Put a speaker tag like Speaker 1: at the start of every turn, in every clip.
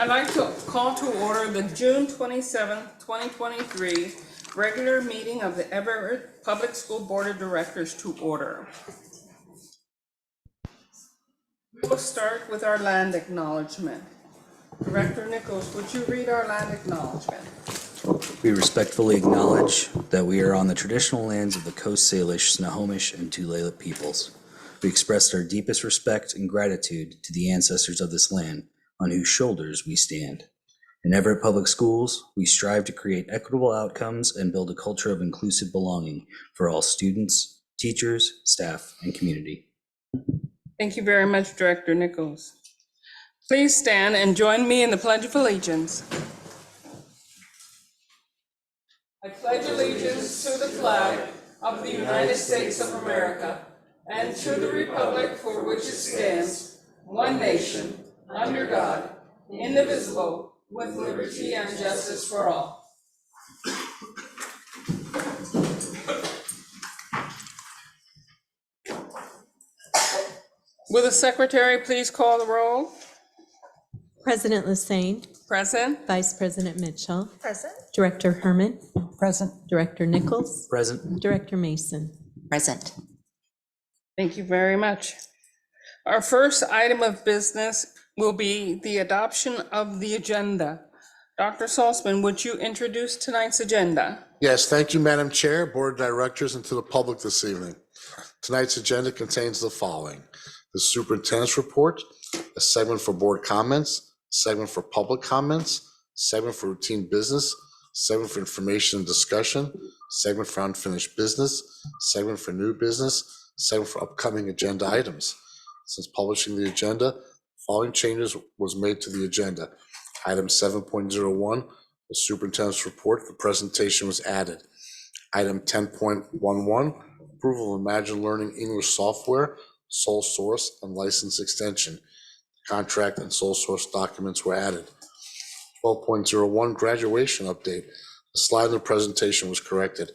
Speaker 1: I'd like to call to order the June 27th, 2023 regular meeting of the Everett Public School Board of Directors to order. We'll start with our land acknowledgement. Director Nichols, would you read our land acknowledgement?
Speaker 2: We respectfully acknowledge that we are on the traditional lands of the Coast Salish, Snohomish, and Tulalip peoples. We express our deepest respect and gratitude to the ancestors of this land on whose shoulders we stand. In Everett Public Schools, we strive to create equitable outcomes and build a culture of inclusive belonging for all students, teachers, staff, and community.
Speaker 1: Thank you very much, Director Nichols. Please stand and join me in the Pledge of Allegiance. I pledge allegiance to the flag of the United States of America and to the republic for which it stands, one nation, under God, indivisible, with liberty and justice for all. Will the secretary please call the roll?
Speaker 3: President Lassane.
Speaker 1: Present.
Speaker 3: Vice President Mitchell.
Speaker 4: Present.
Speaker 3: Director Herman.
Speaker 4: Present.
Speaker 3: Director Nichols.
Speaker 2: Present.
Speaker 3: Director Mason.
Speaker 4: Present.
Speaker 1: Thank you very much. Our first item of business will be the adoption of the agenda. Dr. Salzman, would you introduce tonight's agenda?
Speaker 5: Yes, thank you, Madam Chair, Board of Directors, and to the public this evening. Tonight's agenda contains the following: the superintendent's report, a segment for board comments, a segment for public comments, a segment for routine business, a segment for information and discussion, a segment for unfinished business, a segment for new business, a segment for upcoming agenda items. Since publishing the agenda, the following changes was made to the agenda. Item 7.01, the superintendent's report, the presentation was added. Item 10.11, approval of Imagine Learning English software, sole source and license extension. Contract and sole source documents were added. 12.01, graduation update. The slide in the presentation was corrected.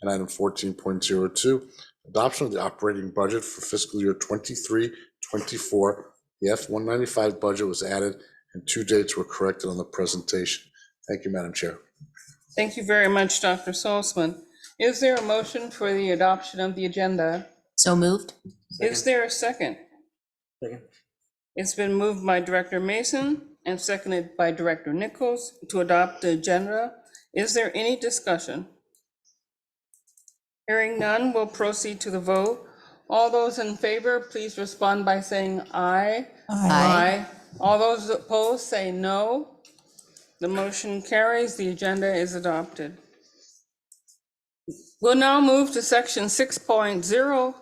Speaker 5: And item 14.02, adoption of the operating budget for fiscal year 23-24. The F-195 budget was added and two dates were corrected on the presentation. Thank you, Madam Chair.
Speaker 1: Thank you very much, Dr. Salzman. Is there a motion for the adoption of the agenda?
Speaker 4: So moved.
Speaker 1: Is there a second?
Speaker 2: Second.
Speaker 1: It's been moved by Director Mason and seconded by Director Nichols to adopt the agenda. Is there any discussion? Hearing none, we'll proceed to the vote. All those in favor, please respond by saying aye.
Speaker 4: Aye.
Speaker 1: All those opposed say no. The motion carries. The agenda is adopted. We'll now move to section 6.0,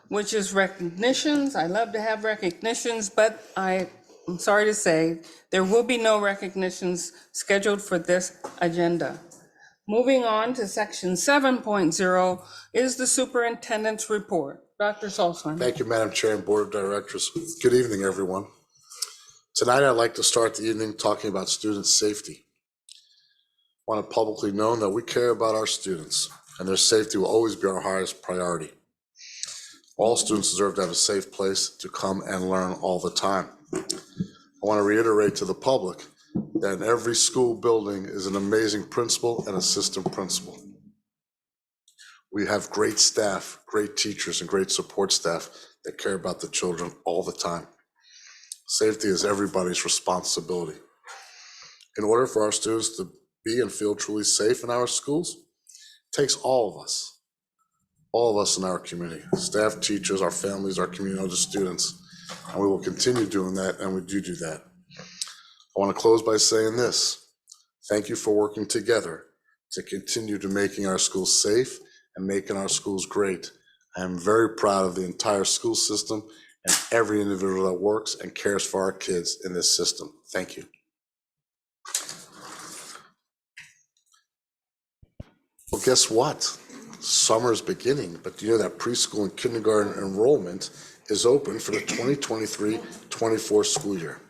Speaker 1: which is recognitions. I love to have recognitions, but I'm sorry to say there will be no recognitions scheduled for this agenda. Moving on to section 7.0 is the superintendent's report. Dr. Salzman.
Speaker 5: Thank you, Madam Chair and Board of Directors. Good evening, everyone. Tonight, I'd like to start the evening talking about student safety. I want it publicly known that we care about our students, and their safety will always be our highest priority. All students deserve to have a safe place to come and learn all the time. I want to reiterate to the public that in every school building is an amazing principal and assistant principal. We have great staff, great teachers, and great support staff that care about the children all the time. Safety is everybody's responsibility. In order for our students to be and feel truly safe in our schools, it takes all of us in our community, staff, teachers, our families, our community, other students, and we will continue doing that, and we do that. I want to close by saying this: thank you for working together to continue to making our schools safe and making our schools great. I am very proud of the entire school system and every individual that works and cares for our kids in this system. Thank you. Well, guess what? Summer is beginning, but do you know that preschool and kindergarten enrollment is open for the 2023-24 school year?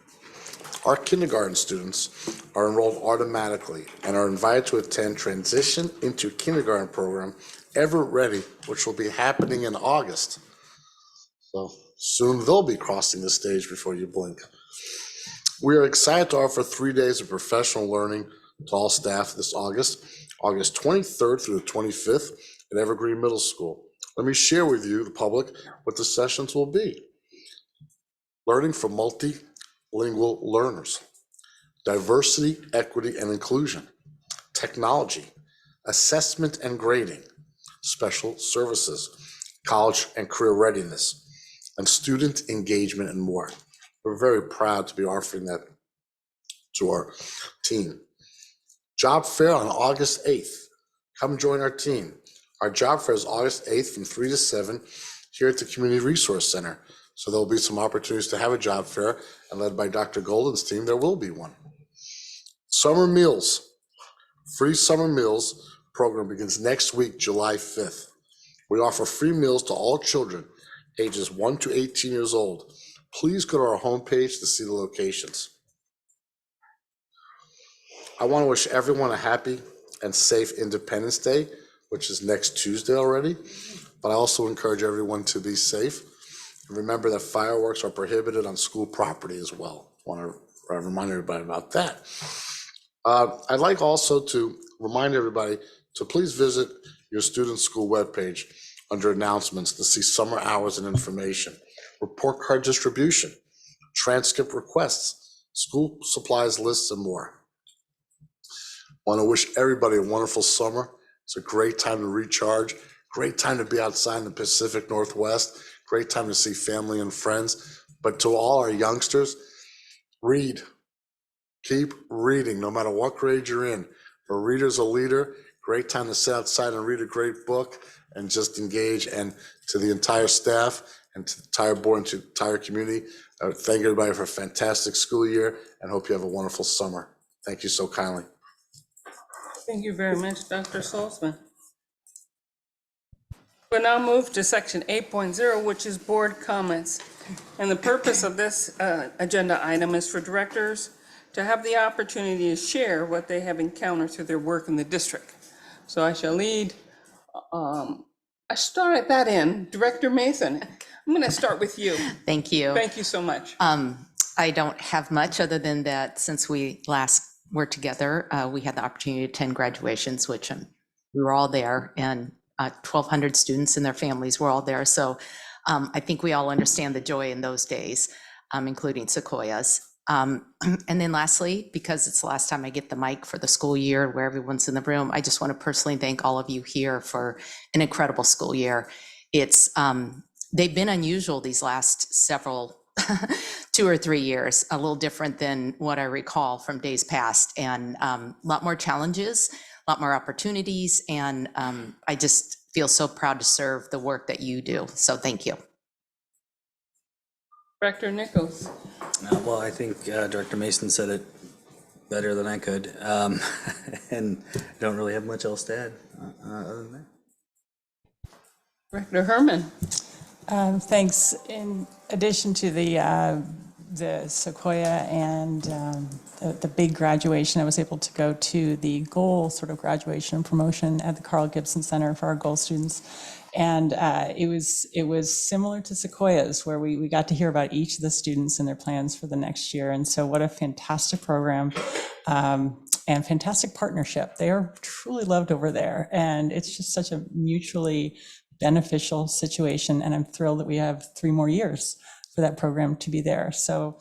Speaker 5: Our kindergarten students are enrolled automatically and are invited to attend Transition into Kindergarten program, Everett Ready, which will be happening in August. So soon they'll be crossing the stage before you blink. We are excited to offer 3 days of professional learning to all staff this August 23rd through the 25th at Evergreen Middle School. Let me share with you, the public, what the sessions will be. Learning for multilingual learners, diversity, equity, and inclusion, technology, assessment and grading, special services, college and career readiness, and student engagement and more. We're very proud to be offering that to our team. Job fair on August 8th. Come join our team. Our job fair is August 8th from 3 to 7 here at the Community Resource Center. So there'll be some opportunities to have a job fair, and led by Dr. Golden's team, there will be one. Summer meals. Free summer meals program begins next week, July 5th. We offer free meals to all children ages 1 to 18 years old. Please go to our homepage to see the locations. I want to wish everyone a happy and safe Independence Day, which is next Tuesday already. But I also encourage everyone to be safe. And remember that fireworks are prohibited on school property as well. I want to remind everybody about that. I'd like also to remind everybody to please visit your student school webpage under announcements to see summer hours and information, report card distribution, transcript requests, school supplies lists, and more. Want to wish everybody a wonderful summer. It's a great time to recharge, great time to be outside in the Pacific Northwest, great time to see family and friends. But to all our youngsters, read. Keep reading, no matter what grade you're in. A reader's a leader. Great time to sit outside and read a great book and just engage. And to the entire staff and to the entire board and to the entire community, I would thank everybody for a fantastic school year and hope you have a wonderful summer. Thank you so kindly.
Speaker 1: Thank you very much, Dr. Salzman. We'll now move to section 8.0, which is board comments. And the purpose of this agenda item is for directors to have the opportunity to share what they have encountered through their work in the district. So I shall lead, I started that in. Director Mason, I'm going to start with you.
Speaker 4: Thank you.
Speaker 1: Thank you so much.
Speaker 4: I don't have much other than that since we last were together, we had the opportunity to attend graduations, which we were all there, and 1,200 students and their families were all there. So I think we all understand the joy in those days, including Sequoia's. And then lastly, because it's the last time I get the mic for the school year where everyone's in the room, I just want to personally thank all of you here for an incredible school year. It's they've been unusual these last several 2 or 3 years, a little different than what I recall from days past, and a lot more challenges, a lot more opportunities, and I just feel so proud to serve the work that you do. So thank you.
Speaker 1: Director Nichols.
Speaker 2: Well, I think Director Mason said it better than I could, and I don't really have much else to add other than that.
Speaker 1: Director Herman.
Speaker 6: Thanks. In addition to the Sequoia and the big graduation, I was able to go to the goal sort of graduation and promotion at the Carl Gibson Center for our goal students. And it was similar to Sequoia's, where we got to hear about each of the students and their plans for the next year. And so what a fantastic program and fantastic partnership. They are truly loved over there. And it's just such a mutually beneficial situation. And I'm thrilled that we have 3 more years for that program to be there. So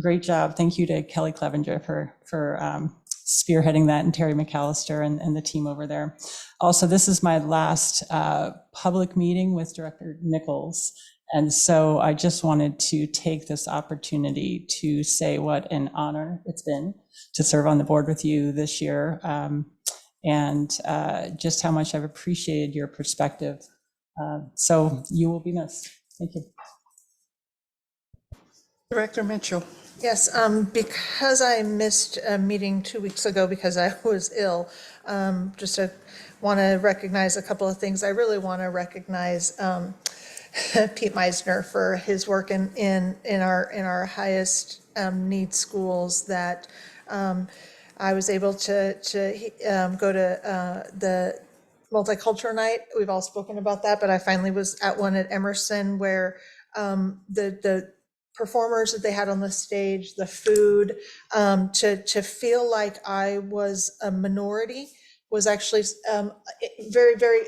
Speaker 6: great job. Thank you to Kelly Clevenger for spearheading that, and Terry McAllister and the team over there. Also, this is my last public meeting with Director Nichols. And so I just wanted to take this opportunity to say what an honor it's been to serve on the board with you this year, and just how much I've appreciated your perspective. So you will be missed. Thank you.
Speaker 1: Director Mitchell.
Speaker 7: Yes, because I missed a meeting 2 weeks ago because I was ill, just want to recognize a couple of things. I really want to recognize Pete Meisner for his work in our highest need schools, that I was able to go to the multicultural night. We've all spoken about that, but I finally was at one at Emerson where the performers that they had on the stage, the food, to feel like I was a minority was actually very, very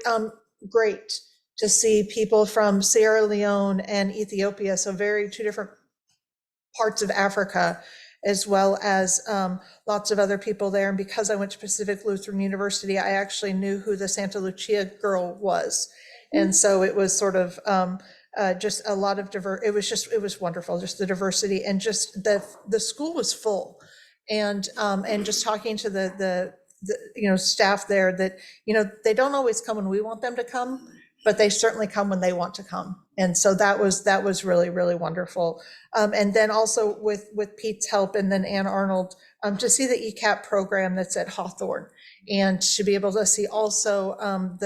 Speaker 7: great to see people from Sierra Leone and Ethiopia, so two different parts of Africa, as well as lots of other people there. And because I went to Pacific Lutheran University, I actually knew who the Santa Lucia girl was. And so it was sort of just a lot of it was wonderful, just the diversity, and just the school was full. And just talking to the staff there, that, they don't always come when we want them to come, but they certainly come when they want to come. And so that was really, really wonderful. And then also with Pete's help, and then Ann Arnold, to see the ECAP program that's at Hawthorne, and to be able to see also and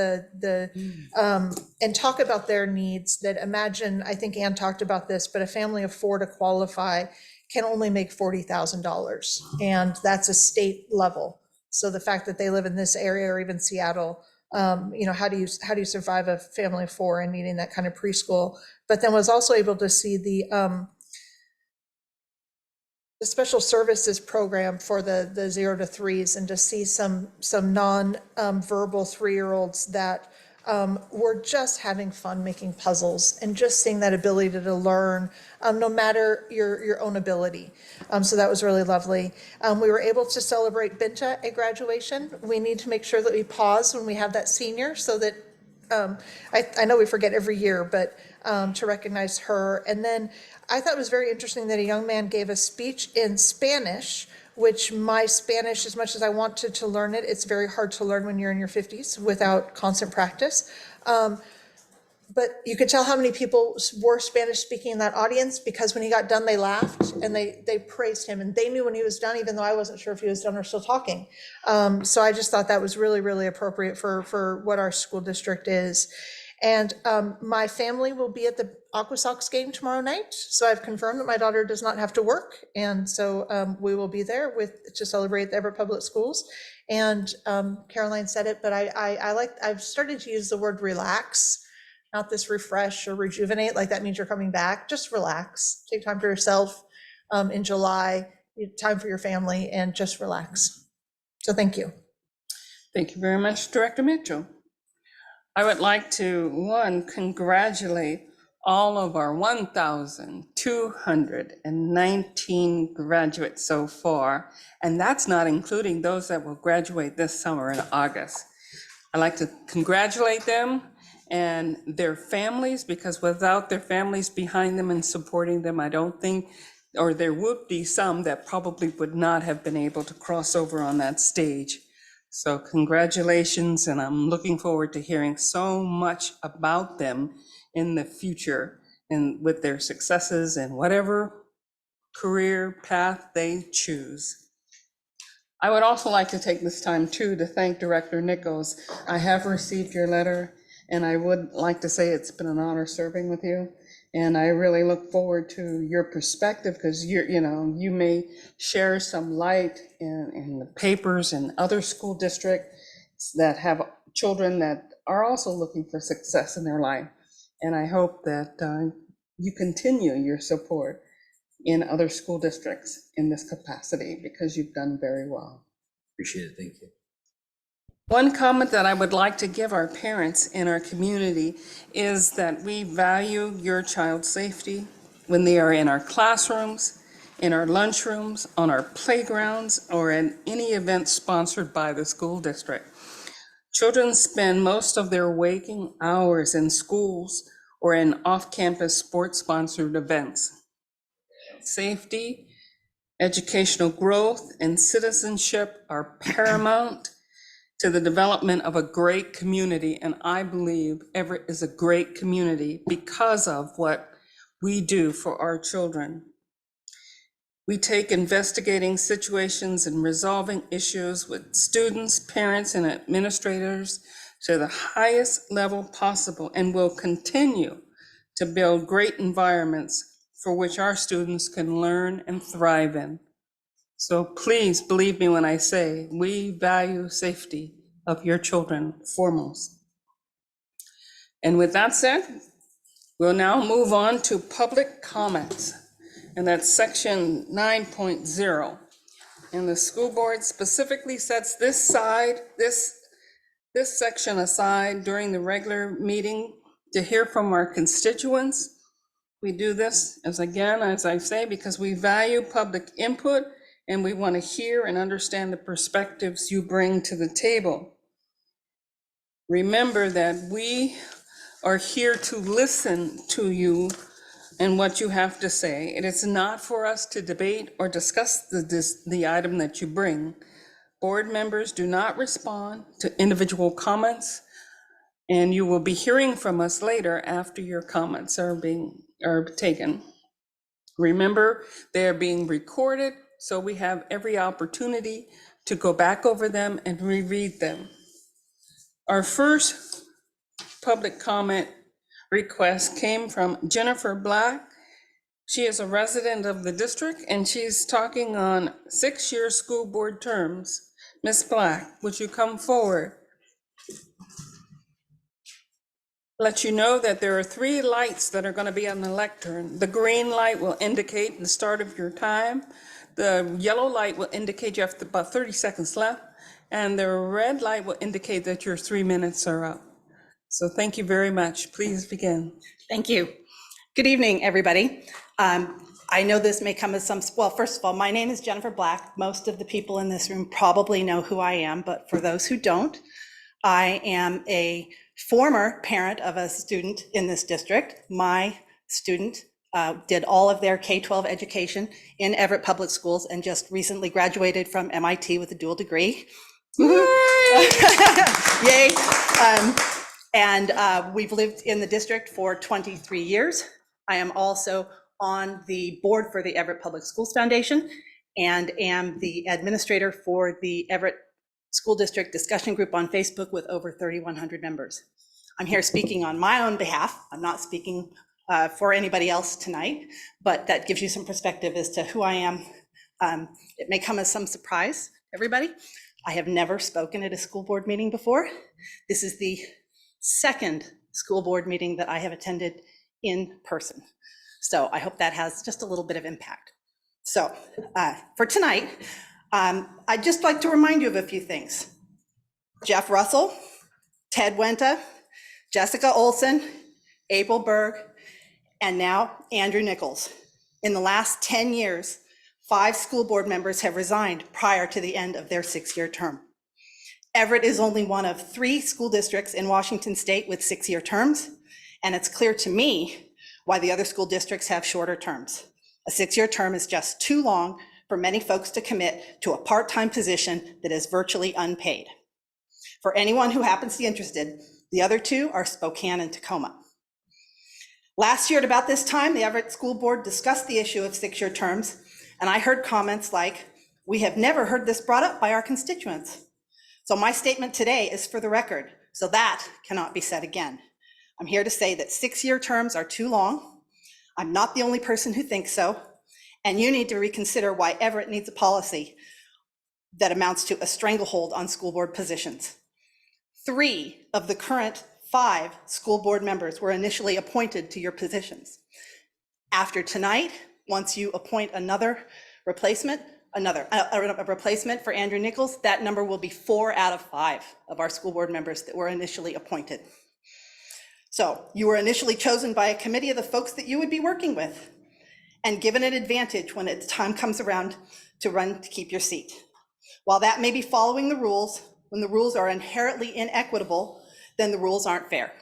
Speaker 7: talk about their needs. That imagine, I think Ann talked about this, but a family of 4 to qualify can only make $40,000, and that's a state level. So the fact that they live in this area, or even Seattle, how do you survive a family of 4 and needing that kind of preschool? But then was also able to see the special services program for the 0 to 3s, and to see some non-verbal 3-year-olds that were just having fun making puzzles, and just seeing that ability to learn, no matter your own ability. So that was really lovely. We were able to celebrate Binta at graduation. We need to make sure that we pause when we have that senior, so that I know we forget every year, but to recognize her. And then I thought it was very interesting that a young man gave a speech in Spanish, which my Spanish, as much as I wanted to learn it, it's very hard to learn when you're in your 50s without constant practice. But you could tell how many people were Spanish speaking in that audience, because when he got done, they laughed and they praised him, and they knew when he was done, even though I wasn't sure if he was done or still talking. So I just thought that was really, really appropriate for what our school district is. And my family will be at the Aqua Sox game tomorrow night. So I've confirmed that my daughter does not have to work. And so we will be there to celebrate the Everett Public Schools. And Caroline said it, but I've started to use the word relax, not this refresh or rejuvenate, like that means you're coming back. Just relax, take time for yourself in July, time for your family, and just relax. So thank you.
Speaker 1: Thank you very much, Director Mitchell. I would like to, congratulate all of our 1,219 graduates so far, and that's not including those that will graduate this summer in August. I'd like to congratulate them and their families, because without their families behind them and supporting them, I don't think, or there would be some that probably would not have been able to cross over on that stage. So congratulations, and I'm looking forward to hearing so much about them in the future, and with their successes and whatever career path they choose. I would also like to take this time too to thank Director Nichols. I have received your letter, and I would like to say it's been an honor serving with you. And I really look forward to your perspective, because you may share some light in the papers and other school districts that have children that are also looking for success in their life. And I hope that you continue your support in other school districts in this capacity, because you've done very well.
Speaker 2: Appreciate it. Thank you.
Speaker 1: One comment that I would like to give our parents in our community is that we value your child's safety when they are in our classrooms, in our lunchrooms, on our playgrounds, or in any event sponsored by the school district. Children spend most of their waking hours in schools or in off-campus sports-sponsored events. Safety, educational growth, and citizenship are paramount to the development of a great community. And I believe Everett is a great community because of what we do for our children. We take investigating situations and resolving issues with students, parents, and administrators to the highest level possible, and will continue to build great environments for which our students can learn and thrive in. So please believe me when I say we value safety of your children foremost. And with that said, we'll now move on to public comments. and that's section 9.0. And the school board specifically sets this section aside during the regular meeting to hear from our constituents. We do this, as I say, because we value public input and we want to hear and understand the perspectives you bring to the table. Remember that we are here to listen to you and what you have to say. It is not for us to debate or discuss the item that you bring. Board members do not respond to individual comments, and you will be hearing from us later after your comments are taken. Remember, they are being recorded, so we have every opportunity to go back over them and reread them. Our first public comment request came from Jennifer Black. She is a resident of the district and she's talking on 6-year school board terms. Ms. Black, would you come forward? Let you know that there are 3 lights that are going to be on the lectern. The green light will indicate the start of your time. The yellow light will indicate you have about 30 seconds left. And the red light will indicate that your 3 minutes are up. So thank you very much. Please begin.
Speaker 8: Thank you. Good evening, everybody. I know this may come as some, well, first of all, my name is Jennifer Black. Most of the people in this room probably know who I am, but for those who don't, I am a former parent of a student in this district. My student did all of their K-12 education in Everett Public Schools and just recently graduated from MIT with a dual degree. Yay. And we've lived in the district for 23 years. I am also on the board for the Everett Public Schools Foundation and am the administrator for the Everett School District discussion group on Facebook with over 3,100 members. I'm here speaking on my own behalf. I'm not speaking for anybody else tonight, but that gives you some perspective as to who I am. It may come as some surprise to everybody. I have never spoken at a school board meeting before. This is the second school board meeting that I have attended in person. So I hope that has just a little bit of impact. So for tonight, I'd just like to remind you of a few things. Jeff Russell, Ted Wenta, Jessica Olson, April Berg, and now Andrew Nichols. In the last 10 years, 5 school board members have resigned prior to the end of their 6-year term. Everett is only one of 3 school districts in Washington state with 6-year terms, and it's clear to me why the other school districts have shorter terms. A 6-year term is just too long for many folks to commit to a part-time position that is virtually unpaid. For anyone who happens to be interested, the other 2 are Spokane and Tacoma. Last year at about this time, the Everett School Board discussed the issue of 6-year terms, and I heard comments like, "We have never heard this brought up by our constituents." So my statement today is for the record, so that cannot be said again. I'm here to say that 6-year terms are too long. I'm not the only person who thinks so, and you need to reconsider why Everett needs a policy that amounts to a stranglehold on school board positions. 3 of the current 5 school board members were initially appointed to your positions. After tonight, once you appoint another replacement, a replacement for Andrew Nichols, that number will be 4 out of 5 of our school board members that were initially appointed. So you were initially chosen by a committee of the folks that you would be working with and given an advantage when its time comes around to run to keep your seat. While that may be following the rules, when the rules are inherently inequitable, then the rules aren't fair.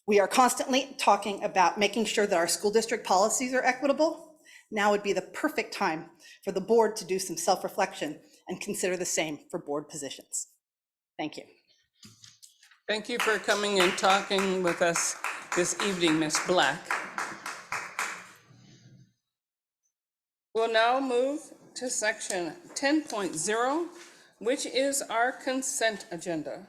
Speaker 8: We are constantly talking about making sure that our school district policies are equitable. Now would be the perfect time for the board to do some self-reflection and consider the same for board positions. Thank you.
Speaker 1: Thank you for coming and talking with us this evening, Ms. Black. We'll now move to section 10.0, which is our consent agenda.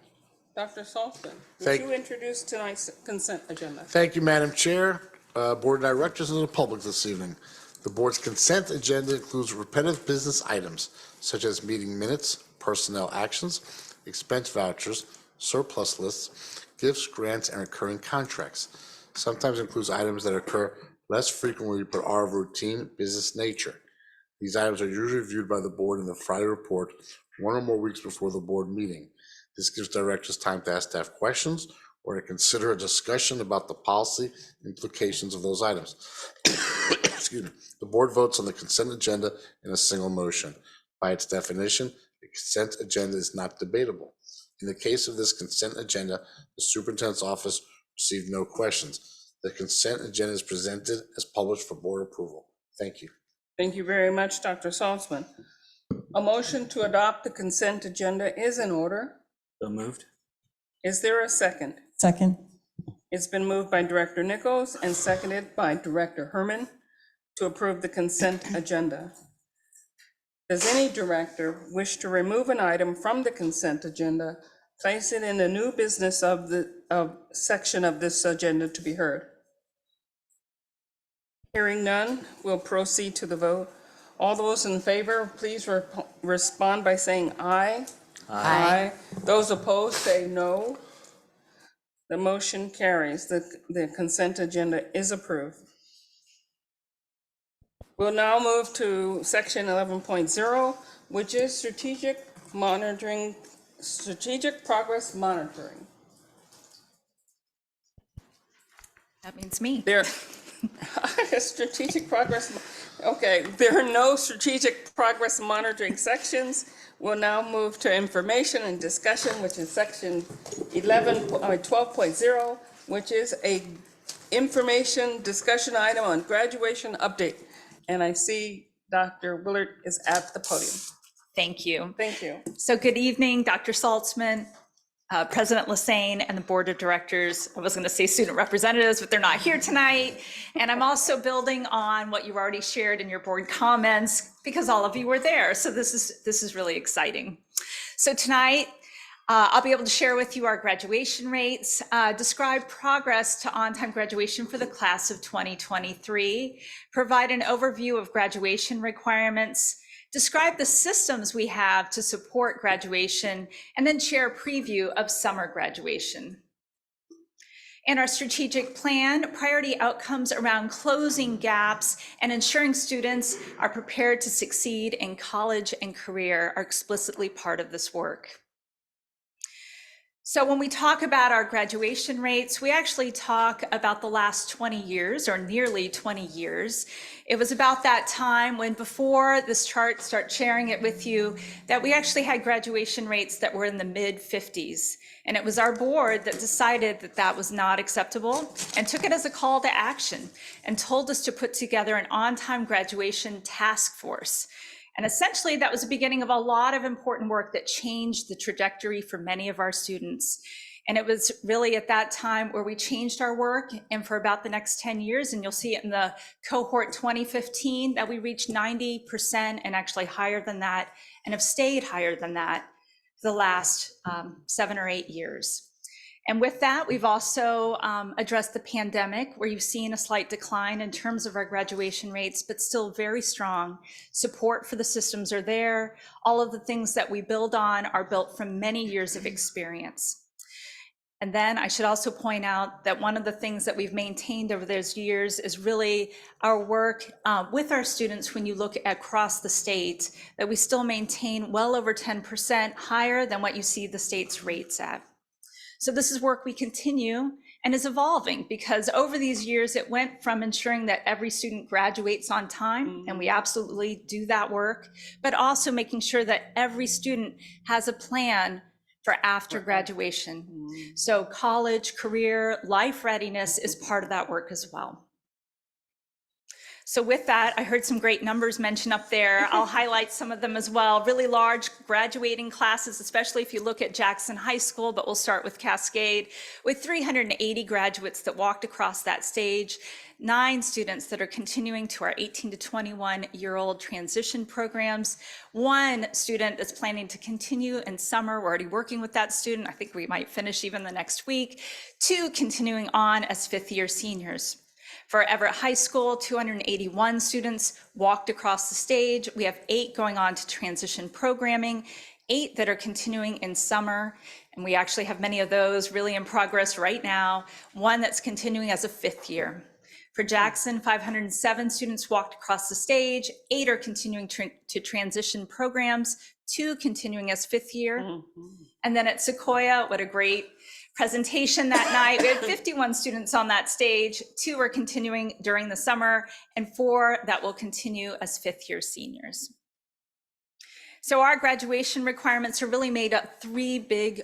Speaker 1: Dr. Saltzman, would you introduce tonight's consent agenda?
Speaker 5: Thank you, Madam Chair, Board of Directors, and the public this evening. The board's consent agenda includes repetitive business items such as meeting minutes, personnel actions, expense vouchers, surplus lists, gifts, grants, and recurring contracts. Sometimes includes items that occur less frequently but are of routine business nature. These items are usually reviewed by the board in the Friday report 1 or more weeks before the board meeting. This gives directors time to ask staff questions or to consider a discussion about the policy implications of those items. Excuse me. The board votes on the consent agenda in a single motion. By its definition, the consent agenda is not debatable. In the case of this consent agenda, the superintendent's office received no questions. The consent agenda is presented as published for board approval. Thank you.
Speaker 1: Thank you very much, Dr. Saltzman. A motion to adopt the consent agenda is in order.
Speaker 2: So moved.
Speaker 1: Is there a second?
Speaker 6: Second.
Speaker 1: It's been moved by Director Nichols and seconded by Director Herman to approve the consent agenda. Does any director wish to remove an item from the consent agenda, place it in the new business of the section of this agenda to be heard? Hearing none, we'll proceed to the vote. All those in favor, please respond by saying aye. Aye. Those opposed say no. The motion carries. The consent agenda is approved. We'll now move to section 11.0, which is strategic progress monitoring.
Speaker 9: That means me.
Speaker 1: Strategic progress, okay, there are no strategic progress monitoring sections. We'll now move to information and discussion, which is section 12.0, which is a information discussion item on graduation update. And I see Dr. Willard is at the podium.
Speaker 9: Thank you.
Speaker 1: Thank you.
Speaker 9: So good evening, Dr. Saltzman, President Lassane, and the board of directors. I was going to say student representatives, but they're not here tonight. And I'm also building on what you've already shared in your board comments because all of you were there. So this is really exciting. So tonight, I'll be able to share with you our graduation rates, describe progress to on-time graduation for the class of 2023, provide an overview of graduation requirements, describe the systems we have to support graduation, and then share a preview of summer graduation. And our strategic plan, priority outcomes around closing gaps and ensuring students are prepared to succeed in college and career are explicitly part of this work. So when we talk about our graduation rates, we actually talk about the last 20 years or nearly 20 years. It was about that time when, before this chart, start sharing it with you, that we actually had graduation rates that were in the mid 50s. And it was our board that decided that that was not acceptable and took it as a call to action and told us to put together an on-time graduation task force. And essentially, that was the beginning of a lot of important work that changed the trajectory for many of our students. And it was really at that time where we changed our work, and for about the next 10 years, and you'll see it in the cohort 2015, that we reached 90% and actually higher than that, and have stayed higher than that for the last 7 or 8 years. And with that, we've also addressed the pandemic, where you've seen a slight decline in terms of our graduation rates, but still very strong. Support for the systems are there. All of the things that we build on are built from many years of experience. And then I should also point out that one of the things that we've maintained over those years is really our work with our students. When you look across the state, that we still maintain well over 10% higher than what you see the state's rates at. So this is work we continue and is evolving, because over these years, it went from ensuring that every student graduates on time, and we absolutely do that work, but also making sure that every student has a plan for after graduation. So college, career, life readiness is part of that work as well. So with that, I heard some great numbers mentioned up there. I'll highlight some of them as well. Really large graduating classes, especially if you look at Jackson High School, but we'll start with Cascade, with 380 graduates that walked across that stage, 9 students that are continuing to our 18 to 21-year-old transition programs, 1 student that's planning to continue in summer. We're already working with that student. I think we might finish even the next week. 2 continuing on as 5th-year seniors. For Everett High School, 281 students walked across the stage. We have 8 going on to transition programming, 8 that are continuing in summer, and we actually have many of those really in progress right now, 1 that's continuing as a 5th year. For Jackson, 507 students walked across the stage, 8 are continuing to transition programs, 2 continuing as 5th year. And then at Sequoia, what a great presentation that night. We had 51 students on that stage, 2 are continuing during the summer, and 4 that will continue as 5th year seniors. So our graduation requirements are really made up 3 big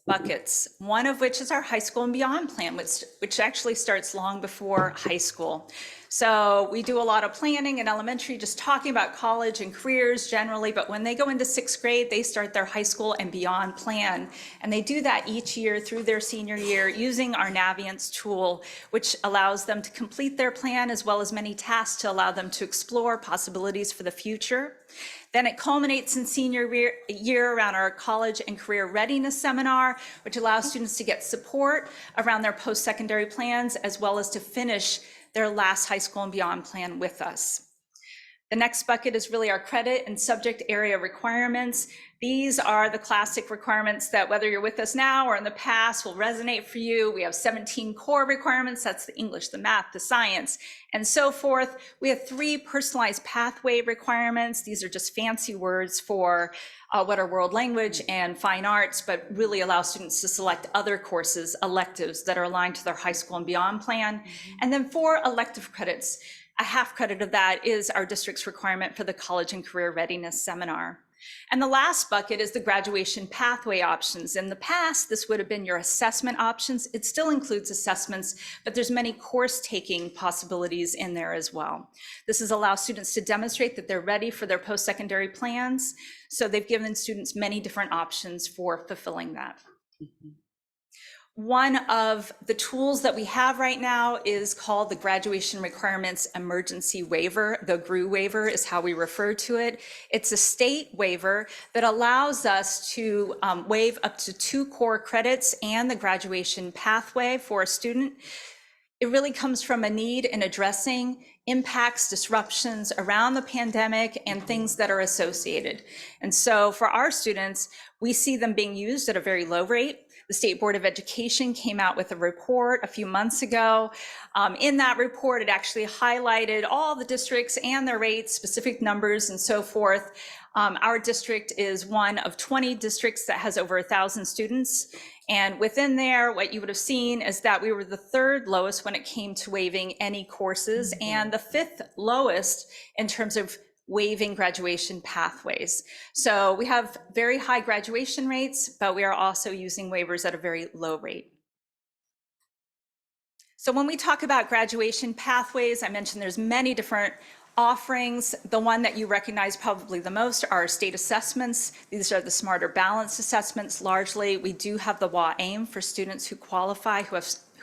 Speaker 9: buckets, one of which is our high school and beyond plan, which actually starts long before high school. So we do a lot of planning in elementary, just talking about college and careers generally, but when they go into 6th grade, they start their high school and beyond plan. And they do that each year through their senior year using our Naviance tool, which allows them to complete their plan as well as many tasks to allow them to explore possibilities for the future. Then it culminates in senior year around our college and career readiness seminar, which allows students to get support around their post-secondary plans, as well as to finish their last high school and beyond plan with us. The next bucket is really our credit and subject area requirements. These are the classic requirements that whether you're with us now or in the past will resonate for you. We have 17 core requirements. That's the English, the math, the science, and so forth. We have 3 personalized pathway requirements. These are just fancy words for what are world language and fine arts, but really allow students to select other courses, electives that are aligned to their high school and beyond plan. And then 4 elective credits. A half credit of that is our district's requirement for the college and career readiness seminar. And the last bucket is the graduation pathway options. In the past, this would have been your assessment options. It still includes assessments, but there's many course taking possibilities in there as well. This is allow students to demonstrate that they're ready for their post-secondary plans. So they've given students many different options for fulfilling that. One of the tools that we have right now is called the Graduation Requirements Emergency Waiver. The GRU waiver is how we refer to it. It's a state waiver that allows us to waive up to 2 core credits and the graduation pathway for a student. It really comes from a need in addressing impacts, disruptions around the pandemic and things that are associated. And so for our students, we see them being used at a very low rate. The State Board of Education came out with a report a few months ago. In that report, it actually highlighted all the districts and their rates, specific numbers and so forth. Our district is one of 20 districts that has over 1,000 students. And within there, what you would have seen is that we were the 3rd lowest when it came to waiving any courses and the 5th lowest in terms of waiving graduation pathways. So we have very high graduation rates, but we are also using waivers at a very low rate. So when we talk about graduation pathways, I mentioned there's many different offerings. The one that you recognize probably the most are state assessments. These are the Smarter Balanced assessments. Largely, we do have the WA-AIM for students who qualify, who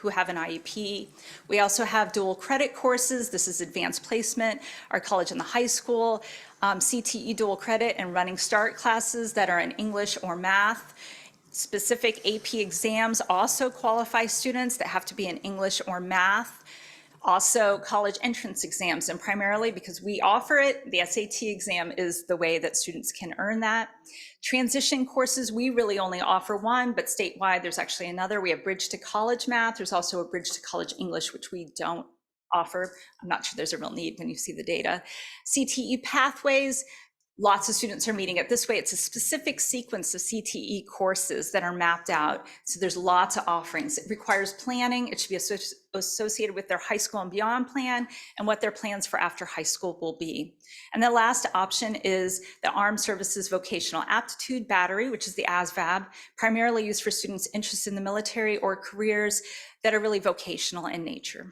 Speaker 9: have an IEP. We also have dual credit courses. This is advanced placement, our college and the high school, CTE dual credit and running start classes that are in English or math. Specific AP exams also qualify students that have to be in English or math. Also college entrance exams, and primarily because we offer it, the SAT exam is the way that students can earn that. Transition courses, we really only offer one, but statewide there's actually another. We have Bridge to College Math. There's also a Bridge to College English, which we don't offer. I'm not sure there's a real need when you see the data. CTE pathways, lots of students are meeting it this way. It's a specific sequence of CTE courses that are mapped out. So there's lots of offerings. It requires planning. It should be associated with their high school and beyond plan and what their plans for after high school will be. And the last option is the Armed Services Vocational Aptitude Battery, which is the ASVAB, primarily used for students interested in the military or careers that are really vocational in nature.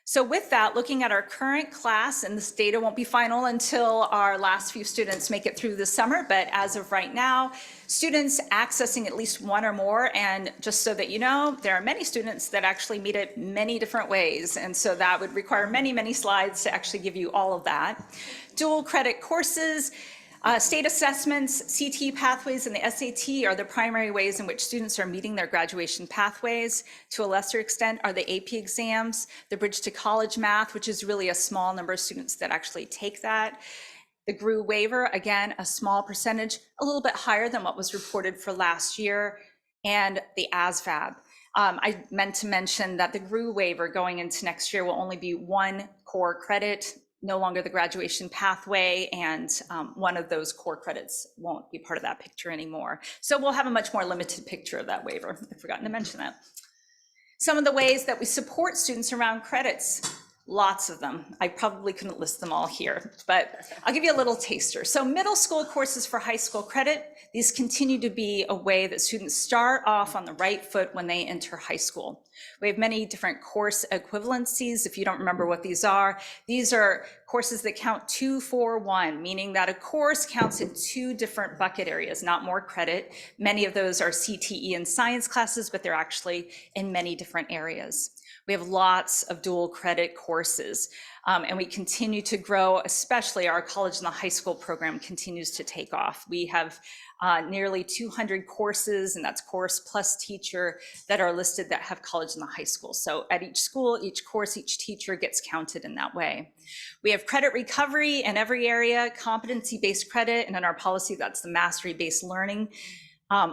Speaker 9: So with that, looking at our current class, and this data won't be final until our last few students make it through the summer, but as of right now, students accessing at least one or more, and just so that you know, there are many students that actually meet it many different ways, and so that would require many, many slides to actually give you all of that. Dual credit courses, state assessments, CTE pathways, and the SAT are the primary ways in which students are meeting their graduation pathways. To a lesser extent are the AP exams, the Bridge to College Math, which is really a small number of students that actually take that. The GRU waiver, again, a small percentage, a little bit higher than what was reported for last year, and the ASVAB. I meant to mention that the GRU waiver going into next year will only be 1 core credit, no longer the graduation pathway, and one of those core credits won't be part of that picture anymore. So we'll have a much more limited picture of that waiver. I've forgotten to mention that. Some of the ways that we support students around credits, lots of them. I probably couldn't list them all here, but I'll give you a little taster. So middle school courses for high school credit, these continue to be a way that students start off on the right foot when they enter high school. We have many different course equivalencies. If you don't remember what these are courses that count 2 for 1, meaning that a course counts in 2 different bucket areas, not more credit. Many of those are CTE and science classes, but they're actually in many different areas. We have lots of dual credit courses, and we continue to grow, especially our college and the high school program continues to take off. We have nearly 200 courses, and that's course plus teacher, that are listed that have college and the high school. So at each school, each course, each teacher gets counted in that way. We have credit recovery in every area, competency-based credit, and in our policy, that's the mastery-based learning.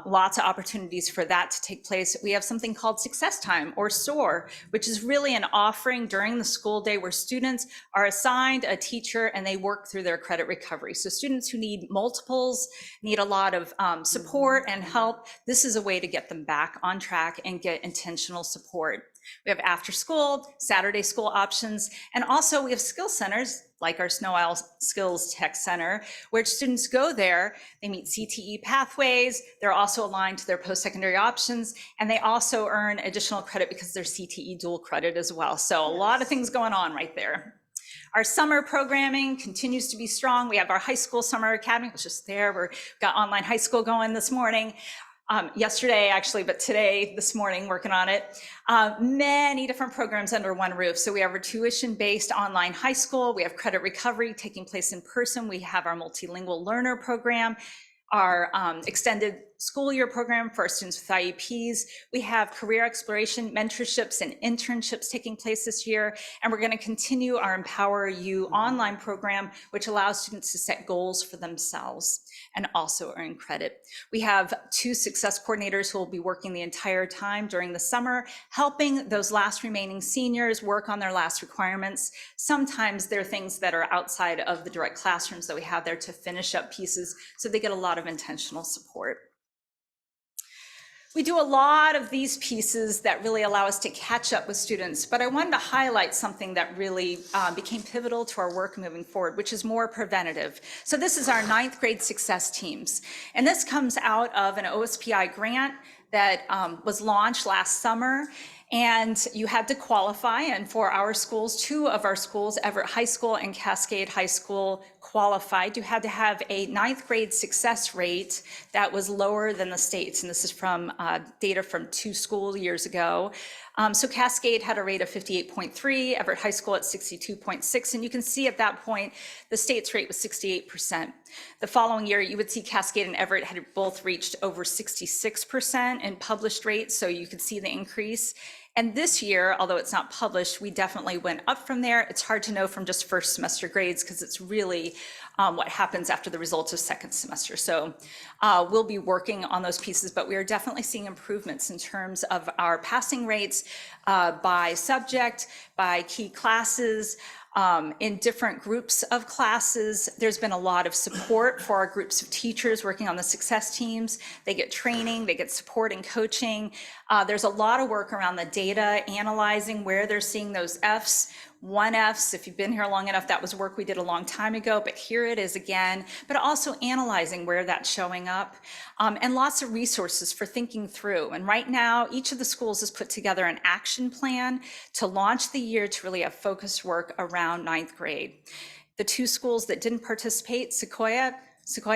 Speaker 9: Lots of opportunities for that to take place. We have something called Success Time, or SOAR, which is really an offering during the school day where students are assigned a teacher and they work through their credit recovery. So students who need multiples, need a lot of support and help, this is a way to get them back on track and get intentional support. We have after school, Saturday school options, and also we have skill centers like our Snow Isle Skills Tech Center, where students go there, they meet CTE pathways, they're also aligned to their post-secondary options, and they also earn additional credit because they're CTE dual credit as well. So a lot of things going on right there. Our summer programming continues to be strong. We have our high school summer academy, which is there. We've got online high school going this morning. Yesterday actually, but today, this morning, working on it. Many different programs under one roof. So we have our tuition-based online high school. We have credit recovery taking place in person. We have our multilingual learner program, our extended school year program for our students with IEPs. We have career exploration, mentorships, and internships taking place this year. And we're going to continue our Empower You online program, which allows students to set goals for themselves and also earn credit. We have 2 success coordinators who will be working the entire time during the summer, helping those last remaining seniors work on their last requirements. Sometimes there are things that are outside of the direct classrooms that we have there to finish up pieces, so they get a lot of intentional support. We do a lot of these pieces that really allow us to catch up with students, but I wanted to highlight something that really became pivotal to our work moving forward, which is more preventative. So this is our 9th grade success teams. And this comes out of an OSPI grant that was launched last summer. And you had to qualify, and for our schools, 2 of our schools, Everett High School and Cascade High School, qualified. You had to have a 9th grade success rate that was lower than the state's, and this is from data from 2 school years ago. So Cascade had a rate of 58.3, Everett High School at 62.6, and you can see at that point, the state's rate was 68%. The following year, you would see Cascade and Everett had both reached over 66% in published rates, so you could see the increase. And this year, although it's not published, we definitely went up from there. It's hard to know from just first semester grades because it's really what happens after the results of second semester. So we'll be working on those pieces, but we are definitely seeing improvements in terms of our passing rates by subject, by key classes, in different groups of classes. There's been a lot of support for our groups of teachers working on the success teams. They get training, they get support and coaching. There's a lot of work around the data, analyzing where they're seeing those Fs. 1Fs, if you've been here long enough, that was work we did a long time ago, but here it is again, but also analyzing where that's showing up, and lots of resources for thinking through. And right now, each of the schools has put together an action plan to launch the year to really have focused work around 9th grade. The 2 schools that didn't participate, Sequoia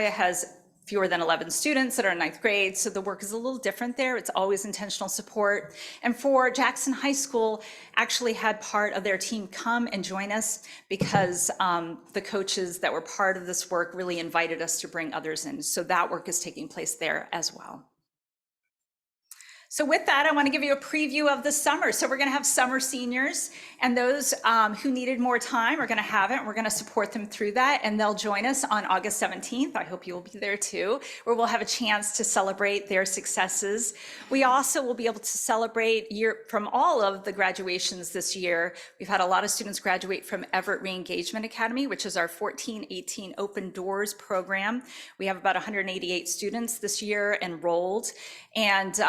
Speaker 9: has fewer than 11 students that are in 9th grade, so the work is a little different there. It's always intentional support. And for Jackson High School, actually had part of their team come and join us because the coaches that were part of this work really invited us to bring others in. So that work is taking place there as well. So with that, I want to give you a preview of the summer. So we're going to have summer seniors, and those who needed more time are going to have it. We're going to support them through that, and they'll join us on August 17th. I hope you will be there too, where we'll have a chance to celebrate their successes. We also will be able to celebrate from all of the graduations this year. We've had a lot of students graduate from Everett Re-Engagement Academy, which is our 14-18 Open Doors program. We have about 188 students this year enrolled, and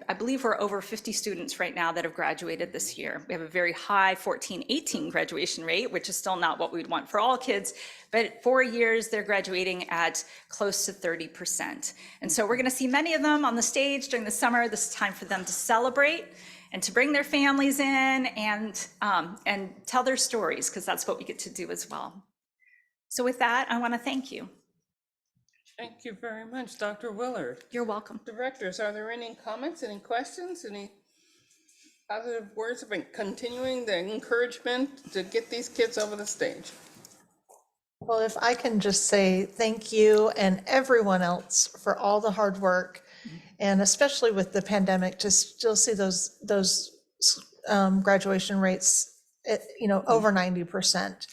Speaker 9: I believe we're over 50 students right now that have graduated this year. We have a very high 14-18 graduation rate, which is still not what we'd want for all kids, but 4 years they're graduating at close to 30%. And so we're going to see many of them on the stage during the summer. This is time for them to celebrate and to bring their families in and tell their stories, because that's what we get to do as well. So with that, I want to thank you.
Speaker 1: Thank you very much, Dr. Willard.
Speaker 9: You're welcome.
Speaker 1: Directors, are there any comments, any questions, any positive words of continuing the encouragement to get these kids over the stage?
Speaker 7: Well, if I can just say thank you and everyone else for all the hard work, and especially with the pandemic, to still see those graduation rates at, over 90%.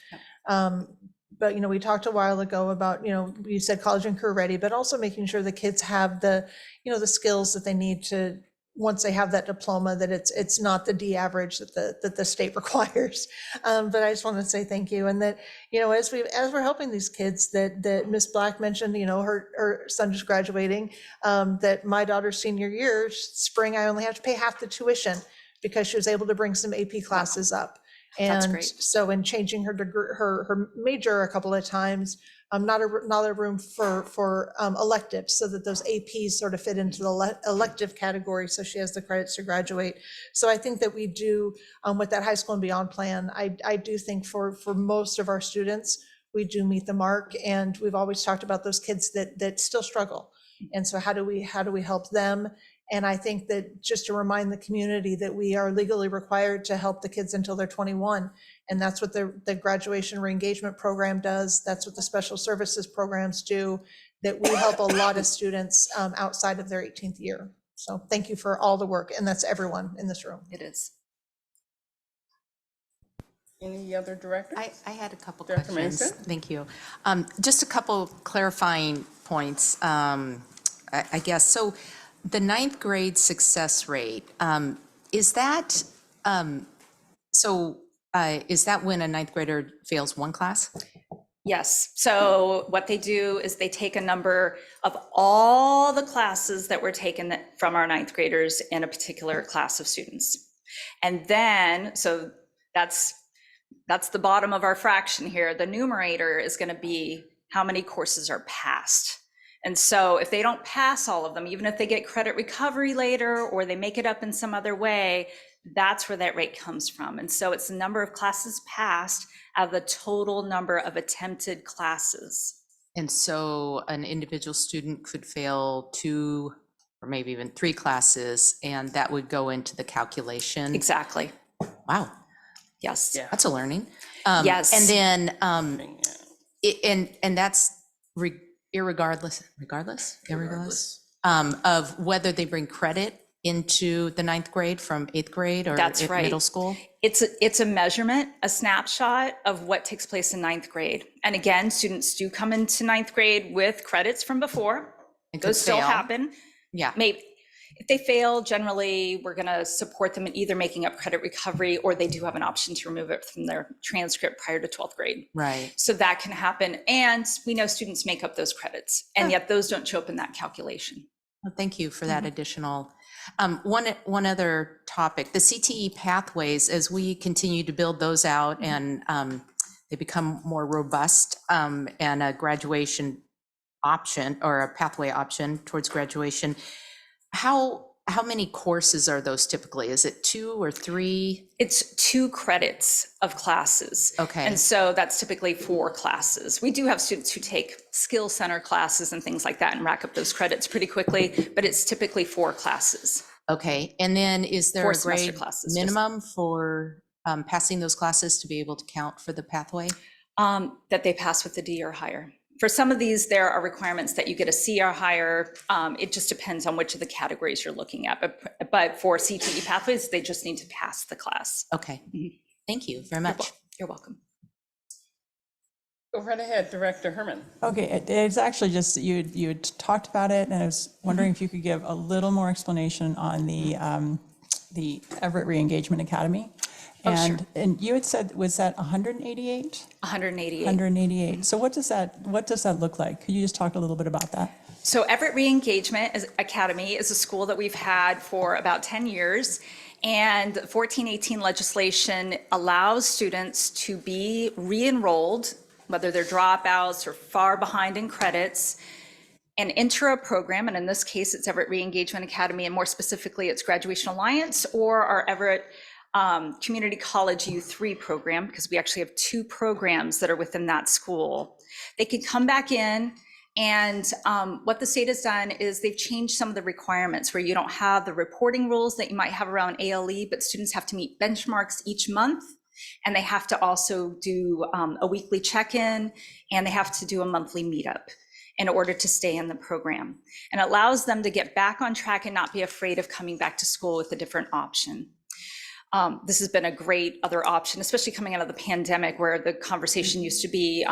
Speaker 7: But, we talked a while ago about, you said college and career ready, but also making sure the kids have the, the skills that they need to, once they have that diploma, that it's not the D average that the state requires. But I just want to say thank you. And that, as we're helping these kids, that Miss Black mentioned, her son just graduating, that my daughter's senior year, spring, I only have to pay half the tuition because she was able to bring some AP classes up.
Speaker 9: That's
Speaker 7: And
Speaker 9: great.
Speaker 7: so in changing her degree, her major a couple of times, not a room for electives, so that those APs sort of fit into the elective category, so she has the credits to graduate. So I think that we do, with that high school and beyond plan, I do think for most of our students, we do meet the mark, and we've always talked about those kids that still struggle. And so how do we help them? And I think that just to remind the community that we are legally required to help the kids until they're 21. And that's what the graduation re-engagement program does. That's what the special services programs do, that we help a lot of students outside of their 18th year. So thank you for all the work. And that's everyone in this room.
Speaker 9: It is.
Speaker 1: Any other directors?
Speaker 4: I had a couple
Speaker 1: Director
Speaker 4: questions.
Speaker 1: Mason?
Speaker 4: Thank you. Just a couple clarifying points, I guess. So the 9th grade success rate, is that when a 9th grader fails one class?
Speaker 9: Yes. So what they do is they take a number of all the classes that were taken from our 9th graders in a particular class of students. And then, so that's the bottom of our fraction here. The numerator is going to be how many courses are passed. And so if they don't pass all of them, even if they get credit recovery later or they make it up in some other way, that's where that rate comes from. And so it's the number of classes passed out of the total number of attempted classes.
Speaker 4: And so an individual student could fail 2 or maybe even 3 classes, and that would go into the calculation.
Speaker 9: Exactly.
Speaker 4: Wow,
Speaker 9: Yes.
Speaker 1: Yeah.
Speaker 4: that's a learning.
Speaker 9: Yes.
Speaker 4: And then,
Speaker 1: Yeah.
Speaker 4: and that's irregardless of whether they bring credit into the 9th grade from 8th grade or
Speaker 9: That's right.
Speaker 4: middle school?
Speaker 9: It's a measurement, a snapshot of what takes place in 9th grade. And again, students do come into 9th grade with credits from before.
Speaker 4: And could
Speaker 9: Those still
Speaker 4: fail.
Speaker 9: happen.
Speaker 4: Yeah,
Speaker 9: Maybe if they fail, generally, we're going to support them in either making up credit recovery, or they do have an option to remove it from their transcript prior to 12th grade.
Speaker 4: right.
Speaker 9: So that can happen. And we know students make up those credits, and yet those don't show up in that calculation.
Speaker 4: Well, thank you for that additional. One other topic, the CTE pathways, as we continue to build those out and they become more robust, and a graduation option or a pathway option towards graduation, how many courses are those typically? Is it 2 or 3?
Speaker 9: It's 2 credits of classes.
Speaker 4: Okay.
Speaker 9: And so that's typically 4 classes. We do have students who take skill center classes and things like that and rack up those credits pretty quickly, but it's typically 4 classes.
Speaker 4: Okay, and then is there
Speaker 9: 4
Speaker 4: a
Speaker 9: semester
Speaker 4: grade
Speaker 9: classes,
Speaker 4: minimum for passing those classes to be able to count for the pathway?
Speaker 9: That they pass with a D or higher. For some of these, there are requirements that you get a C or higher. It just depends on which of the categories you're looking at. But for CTE pathways, they just need to pass the class.
Speaker 4: Okay, thank you very much.
Speaker 9: You're welcome.
Speaker 1: Go right ahead, Director Herman.
Speaker 6: Okay, it's actually just, you had talked about it, and I was wondering if you could give a little more explanation on the Everett Re-engagement Academy. And you had said, was that 188?
Speaker 9: 188.
Speaker 6: 188. So what does that look like? Could you just talk a little bit about that?
Speaker 9: So Everett Re-engagement Academy is a school that we've had for about 10 years. And 1418 legislation allows students to be re-enrolled, whether they're dropouts or far behind in credits, and enter a program. And in this case, it's Everett Re-engagement Academy, and more specifically, it's Graduation Alliance or our Everett Community College U3 program, because we actually have 2 programs that are within that school. They can come back in, and what the state has done is they've changed some of the requirements where you don't have the reporting rules that you might have around ALE, but students have to meet benchmarks each month, and they have to also do a weekly check-in, and they have to do a monthly meetup in order to stay in the program. And it allows them to get back on track and not be afraid of coming back to school with a different option. This has been a great other option, especially coming out of the pandemic, where the conversation used to be,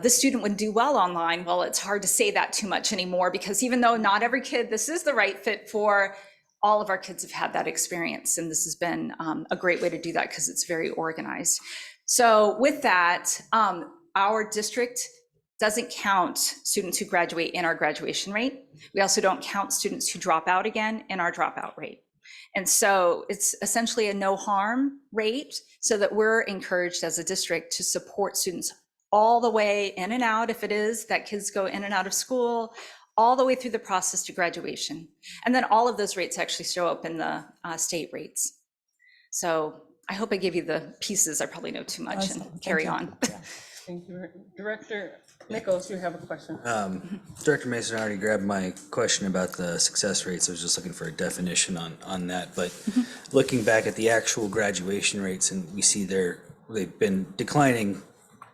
Speaker 9: this student would do well online. Well, it's hard to say that too much anymore, because even though not every kid this is the right fit for, all of our kids have had that experience. And this has been a great way to do that because it's very organized. So with that, our district doesn't count students who graduate in our graduation rate. We also don't count students who drop out again in our dropout rate. And so it's essentially a no harm rate, so that we're encouraged as a district to support students all the way in and out, if it is that kids go in and out of school, all the way through the process to graduation. And then all of those rates actually show up in the state rates. So I hope I gave you the pieces. I probably know too much and carry on.
Speaker 1: Thank you. Director Nichols, you have a question.
Speaker 2: Director Mason already grabbed my question about the success rates. I was just looking for a definition on that. But looking back at the actual graduation rates, and we see they've been declining,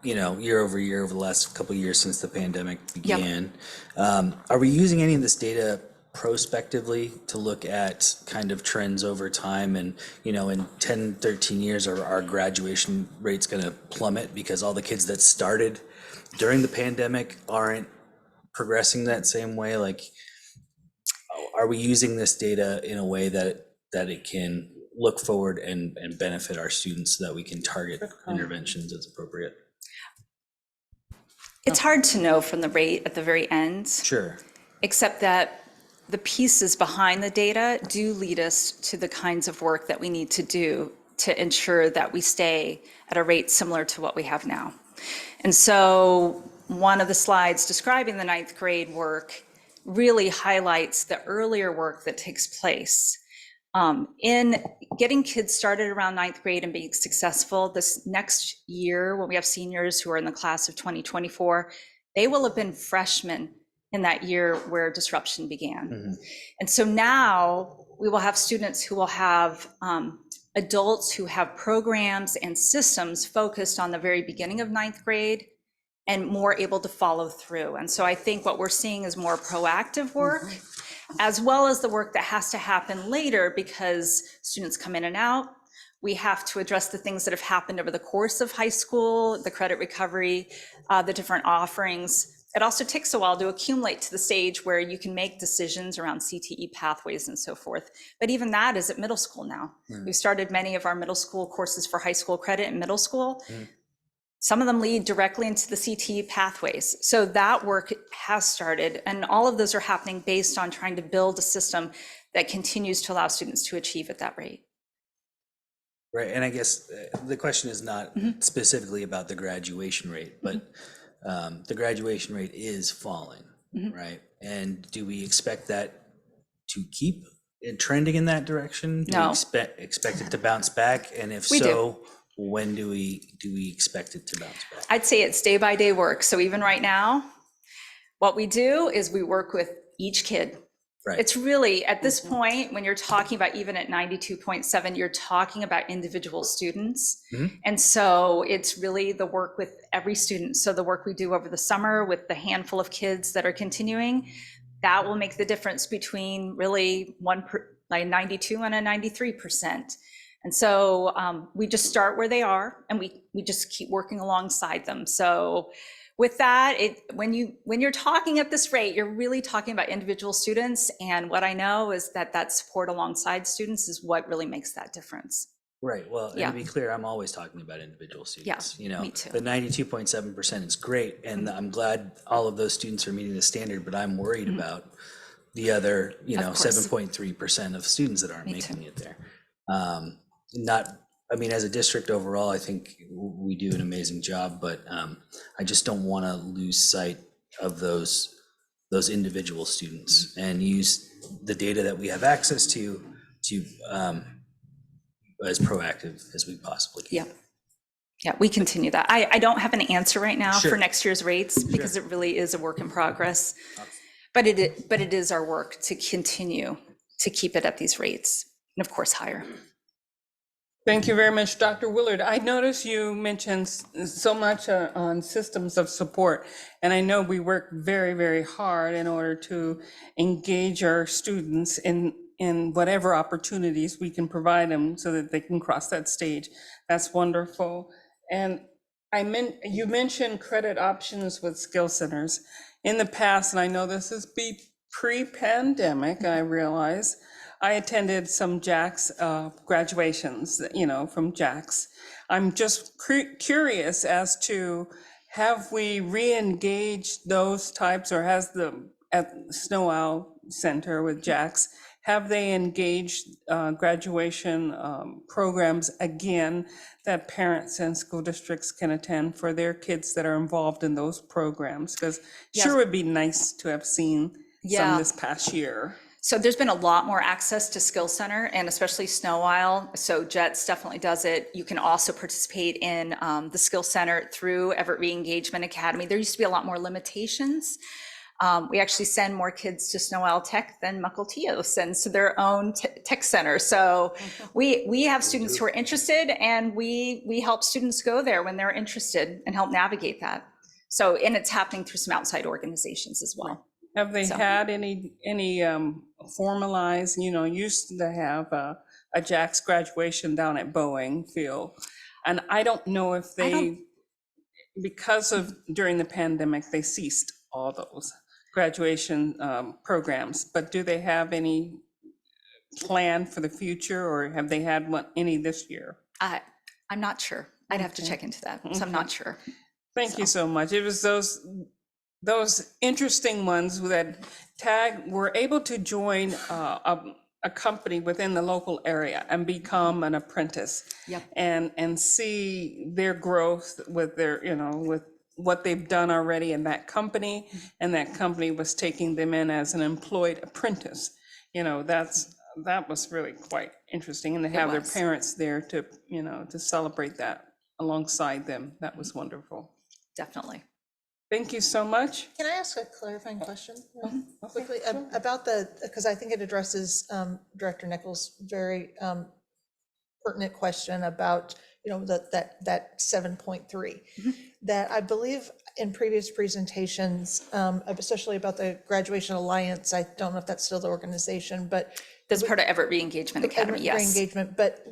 Speaker 2: year over year over the last couple of years since the pandemic began. Yep. Are we using any of this data prospectively to look at kind of trends over time? And, in 10, 13 years, are our graduation rates going to plummet because all the kids that started during the pandemic aren't progressing that same way? Like, are we using this data in a way that it can look forward and benefit our students so that we can target interventions as appropriate?
Speaker 9: It's hard to know from the rate at the very end.
Speaker 2: Sure.
Speaker 9: Except that the pieces behind the data do lead us to the kinds of work that we need to do to ensure that we stay at a rate similar to what we have now. And so one of the slides describing the 9th grade work really highlights the earlier work that takes place in getting kids started around 9th grade and being successful. This next year, when we have seniors who are in the class of 2024, they will have been freshmen in that year where disruption began. Mm-hmm. And so now we will have students who will have adults who have programs and systems focused on the very beginning of 9th grade and more able to follow through. And so I think what we're seeing is more proactive work, as well as the work that has to happen later, because students come in and out. We have to address the things that have happened over the course of high school, the credit recovery, the different offerings. It also takes a while to accumulate to the stage where you can make decisions around CTE pathways and so forth. But even that is at middle school now. We've started many of our middle school courses for high school credit in middle school. Some of them lead directly into the CTE pathways. So that work has started, and all of those are happening based on trying to build a system that continues to allow students to achieve at that rate.
Speaker 2: Right, and I guess the question is not specifically about the graduation rate, but the graduation rate is falling, right? And do we expect that to keep trending in that direction? Do we expect it to bounce back? And if so, when do we expect it to bounce back?
Speaker 9: I'd say it's day by day work. So even right now, what we do is we work with each kid
Speaker 2: Right.
Speaker 9: It's really, at this point, when you're talking about even at 92.7, you're talking about individual students. And so it's really the work with every student. So the work we do over the summer with the handful of kids that are continuing, that will make the difference between really like 92 and a 93%. And so we just start where they are, and we just keep working alongside them. So with that, when you're talking at this rate, you're really talking about individual students. And what I know is that support alongside students is what really makes that difference.
Speaker 2: Right. Well, and
Speaker 9: Yeah.
Speaker 2: to be clear, I'm always talking about individual students.
Speaker 9: Yeah, me too.
Speaker 2: The 92.7% is great, and I'm glad all of those students are meeting the standard, but I'm worried about the other,
Speaker 9: course.
Speaker 2: 7.3% of students that aren't making it there. As a district overall, I think we do an amazing job, but I just don't want to lose sight of those individual students and use the data that we have access to as proactive as we possibly can.
Speaker 9: Yeah, we continue that. I don't have an answer right now
Speaker 2: Sure.
Speaker 9: for next year's rates because it really is a work in progress. But it is our work to continue to keep it at these rates, and of course higher.
Speaker 1: Thank you very much, Dr. Willard. I noticed you mentioned so much on systems of support, and I know we work very, very hard in order to engage our students in whatever opportunities we can provide them so that they can cross that stage. That's wonderful. And you mentioned credit options with skill centers. In the past, and I know this is pre-pandemic, I realize, I attended some JAX graduations, from JAX. I'm just curious as to, have we re-engaged those types, or at Snow Owl Center with JAX, have they engaged graduation programs again that parents and school districts can attend for their kids that are involved in those programs? Because sure would be nice to have seen some this past year.
Speaker 9: So there's been a lot more access to Skill Center, and especially Snow Isle. So JETS definitely does it. You can also participate in the Skill Center through Everett Re-Engagement Academy. There used to be a lot more limitations. We actually send more kids to Snow Isle Tech than Mukilteo sends to their own tech center. So we have students who are interested, and we help students go there when they're interested and help navigate that. So, and it's happening through some outside organizations as well.
Speaker 1: Have they had any formalized, used to have a JAX graduation down at Boeing Field. And I don't know if because of during the pandemic, they ceased all those graduation programs, but do they have any plan for the future, or have they had any this year?
Speaker 9: I'm not sure. I'd have to check into that. So I'm not sure.
Speaker 1: Thank you so much. It was those interesting ones that were able to join a company within the local area and become an apprentice.
Speaker 9: Yep.
Speaker 1: And see their growth with their, with what they've done already in that company, and that company was taking them in as an employed apprentice. That was really quite interesting, and to have their parents there to, to celebrate that alongside them. That was wonderful.
Speaker 9: Definitely.
Speaker 1: Thank you so much.
Speaker 7: Can I ask a clarifying question quickly about because I think it addresses Director Nichols' very pertinent question about, that 7.3, that I believe in previous presentations, especially about the Graduation Alliance, I don't know if that's still the organization, but
Speaker 9: That's part of Everett Re-Engagement Academy, yes.
Speaker 7: Re-engagement, but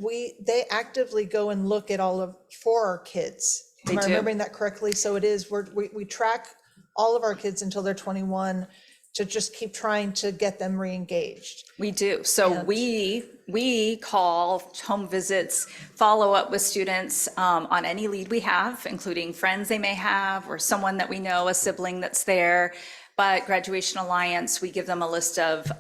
Speaker 7: they actively go and look at for our kids. Am I remembering that correctly? So it is, we track all of our kids until they're 21 to just keep trying to get them re-engaged.
Speaker 9: We do. So we call home visits, follow up with students on any lead we have, including friends they may have, or someone that we know, a sibling that's there. But Graduation Alliance, we give them a list of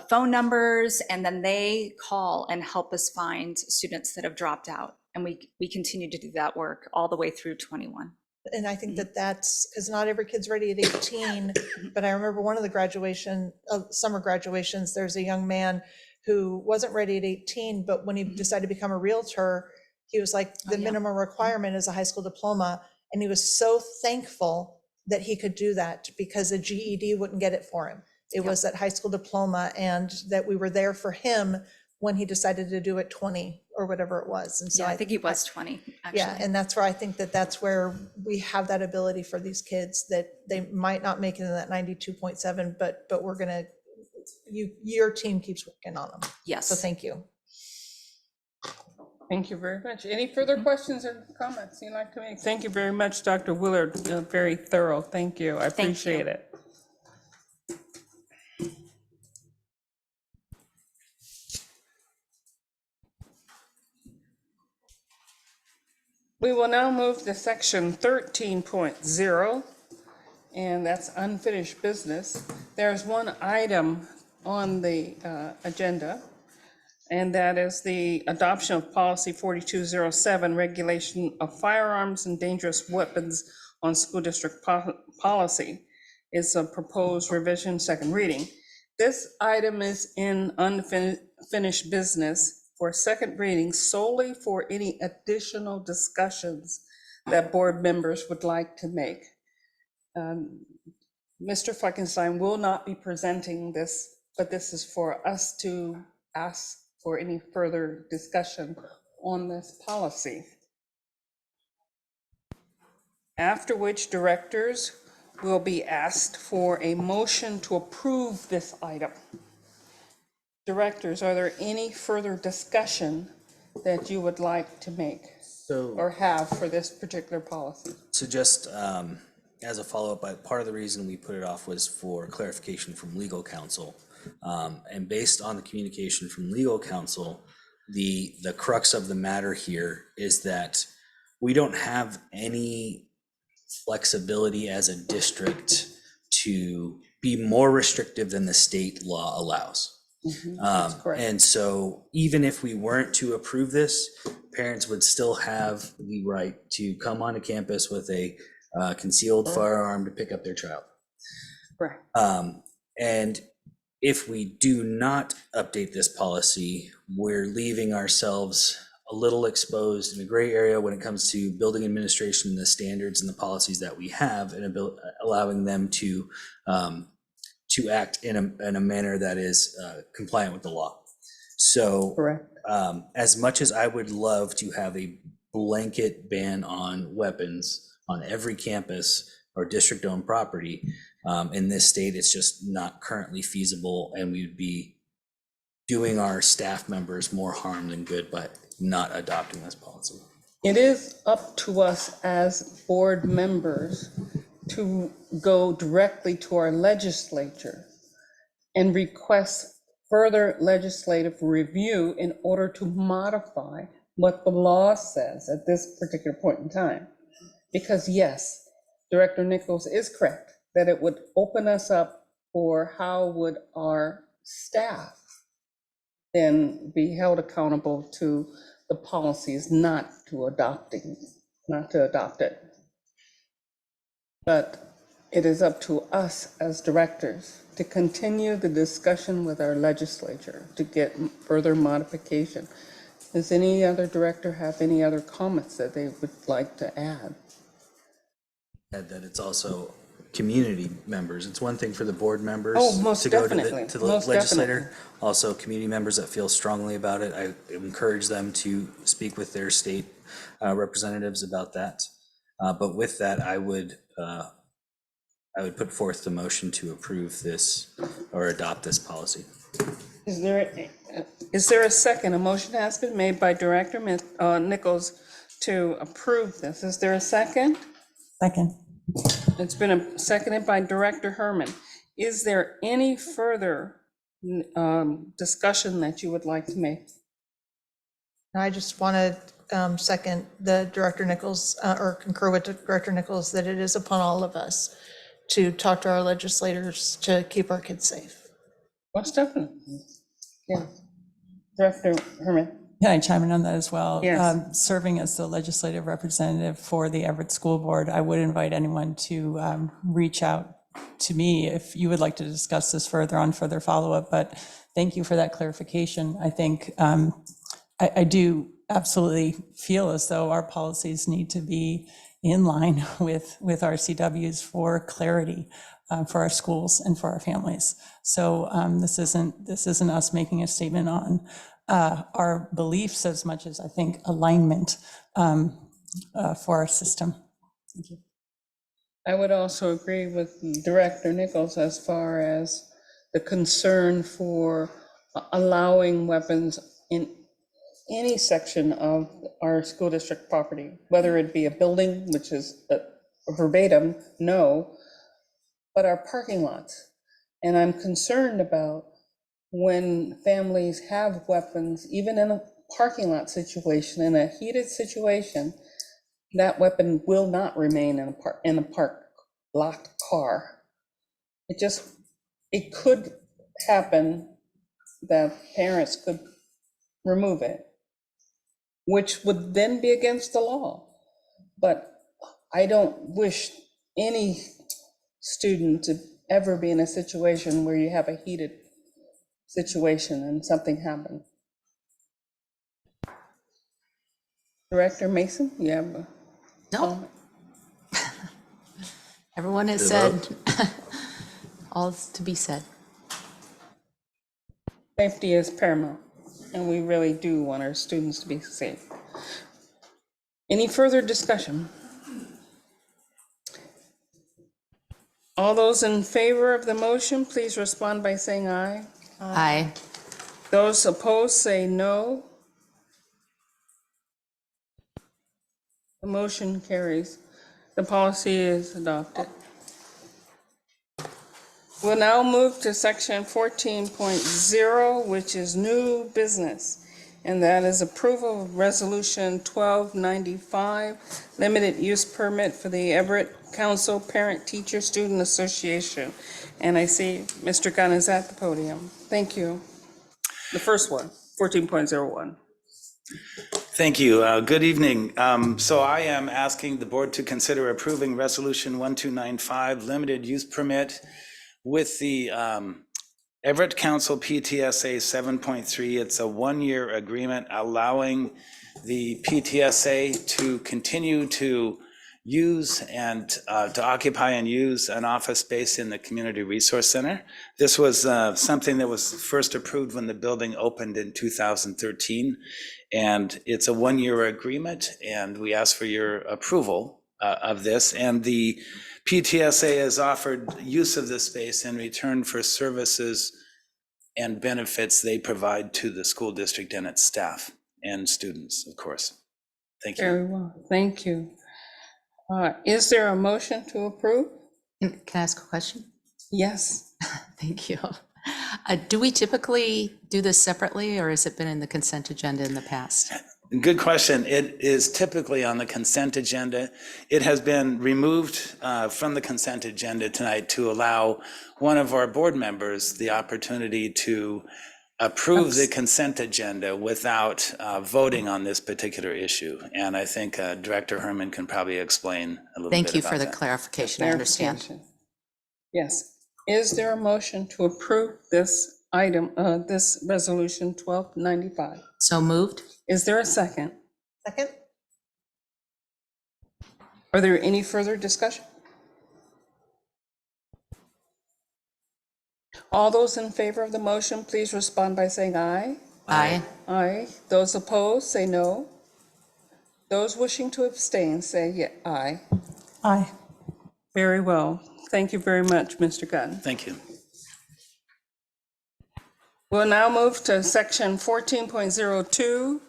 Speaker 9: phone numbers, and then they call and help us find students that have dropped out. And we continue to do that work all the way through 21.
Speaker 7: And I think that's because not every kid's ready at 18, but I remember one of the summer graduations, there's a young man who wasn't ready at 18, but when he decided to become a realtor, he was like, the minimum requirement is a high school diploma. And he was so thankful that he could do that because a GED wouldn't get it for him. It was that high school diploma, and that we were there for him when he decided to do it 20 or whatever it was. And so
Speaker 9: Yeah, I think he was 20, actually.
Speaker 7: yeah, and that's where I think that that's where we have that ability for these kids, that they might not make it in that 92.7, but we're gonna, your team keeps working on them.
Speaker 9: Yes.
Speaker 7: So thank you.
Speaker 1: Thank you very much. Any further questions or comments you'd like to make? Thank you very much, Dr. Willard. Very thorough. Thank you. I appreciate it. We will now move to section 13.0, and that's unfinished business. There's one item on the agenda, and that is the adoption of policy 4207, regulation of firearms and dangerous weapons on school district policy. It's a proposed revision, second reading. This item is in unfinished business for second reading solely for any additional discussions that board members would like to make. Mr. Fleckenstein will not be presenting this, but this is for us to ask for any further discussion on this policy. After which directors will be asked for a motion to approve this item. Directors, are there any further discussion that you would like to make or have for this particular policy?
Speaker 2: So just as a follow-up, part of the reason we put it off was for clarification from legal counsel. And based on the communication from legal counsel, the crux of the matter here is that we don't have any flexibility as a district to be more restrictive than the state law allows.
Speaker 1: That's correct.
Speaker 2: And so even if we weren't to approve this, parents would still have the right to come onto campus with a concealed firearm to pick up their child.
Speaker 1: Right.
Speaker 2: And if we do not update this policy, we're leaving ourselves a little exposed in a gray area when it comes to building administration and the standards and the policies that we have, and allowing them to act in a manner that is compliant with the law. So
Speaker 1: Correct.
Speaker 2: As much as I would love to have a blanket ban on weapons on every campus or district-owned property in this state, it's just not currently feasible, and we would be doing our staff members more harm than good by not adopting this policy.
Speaker 1: It is up to us as board members to go directly to our legislature and request further legislative review in order to modify what the law says at this particular point in time. Because yes, Director Nichols is correct that it would open us up for how would our staff then be held accountable to the policies, not to adopt it. But it is up to us as directors to continue the discussion with our legislature to get further modification. Does any other director have any other comments that they would like to add?
Speaker 2: That it's also community members. It's one thing for the board members
Speaker 1: most
Speaker 2: to go
Speaker 1: definitely.
Speaker 2: to the
Speaker 1: Most
Speaker 2: legislator.
Speaker 1: definitely.
Speaker 2: Also, community members that feel strongly about it, I encourage them to speak with their state representatives about that. But with that, I would put forth the motion to approve this or adopt this policy.
Speaker 1: Is there a second? A motion has been made by Director Nichols to approve this. Is there a second?
Speaker 6: Second.
Speaker 1: It's been seconded by Director Herman. Is there any further discussion that you would like to make?
Speaker 7: I just want to second the Director Nichols, or concur with Director Nichols, that it is upon all of us to talk to our legislators to keep our kids safe.
Speaker 1: Most definitely. Yeah. Director Herman.
Speaker 6: Can I chime in on that as well?
Speaker 1: Yes.
Speaker 6: Serving as the legislative representative for the Everett School Board, I would invite anyone to reach out to me if you would like to discuss this further on further follow-up. But thank you for that clarification. I think I do absolutely feel as though our policies need to be in line with RCWs for clarity for our schools and for our families. So this isn't us making a statement on our beliefs as much as I think alignment for our system. Thank you.
Speaker 1: I would also agree with Director Nichols as far as the concern for allowing weapons in any section of our school district property, whether it be a building, which is a verbatim, no, but our parking lots. And I'm concerned about when families have weapons, even in a parking lot situation, in a heated situation, that weapon will not remain in a parked locked car. It could happen that parents could remove it, which would then be against the law. But I don't wish any student to ever be in a situation where you have a heated situation and something happened. Director Mason, you have a
Speaker 4: No. Everyone has said all to be said.
Speaker 1: Safety is paramount, and we really do want our students to be safe. Any further discussion? All those in favor of the motion, please respond by saying aye.
Speaker 4: Aye.
Speaker 1: Those opposed, say no. The motion carries. The policy is adopted. We'll now move to section 14.0, which is new business. And that is approval of resolution 1295, limited use permit for the Everett Council Parent Teacher Student Association. And I see Mr. Gunn is at the podium. Thank you. The first one, 14.01.
Speaker 10: Thank you. Good evening. So I am asking the board to consider approving resolution 1295, limited use permit with the Everett Council PTSA 7.3. It's a one-year agreement allowing the PTSA to continue to use and to occupy and use an office space in the Community Resource Center. This was something that was first approved when the building opened in 2013. And it's a one-year agreement, and we ask for your approval of this. And the PTSA has offered use of this space in return for services and benefits they provide to the school district and its staff and students, of course. Thank you.
Speaker 1: Very well, thank you. Is there a motion to approve?
Speaker 4: Can I ask a question?
Speaker 1: Yes.
Speaker 4: Thank you. Do we typically do this separately, or has it been in the consent agenda in the past?
Speaker 10: Good question. It is typically on the consent agenda. It has been removed from the consent agenda tonight to allow one of our board members the opportunity to approve the consent agenda without voting on this particular issue. And I think Director Herman can probably explain a little bit about that.
Speaker 4: Thank you for the clarification. I understand.
Speaker 1: Clarification. Yes. Is there a motion to approve this item, this resolution 1295?
Speaker 4: So moved.
Speaker 1: Is there a second?
Speaker 7: Second?
Speaker 1: Are there any further discussion? All those in favor of the motion, please respond by saying aye.
Speaker 4: Aye.
Speaker 1: Aye. Those opposed, say no. Those wishing to abstain, say aye.
Speaker 6: Aye.
Speaker 1: Very well. Thank you very much, Mr. Gunn.
Speaker 10: Thank you.
Speaker 1: We'll now move to section 14.02,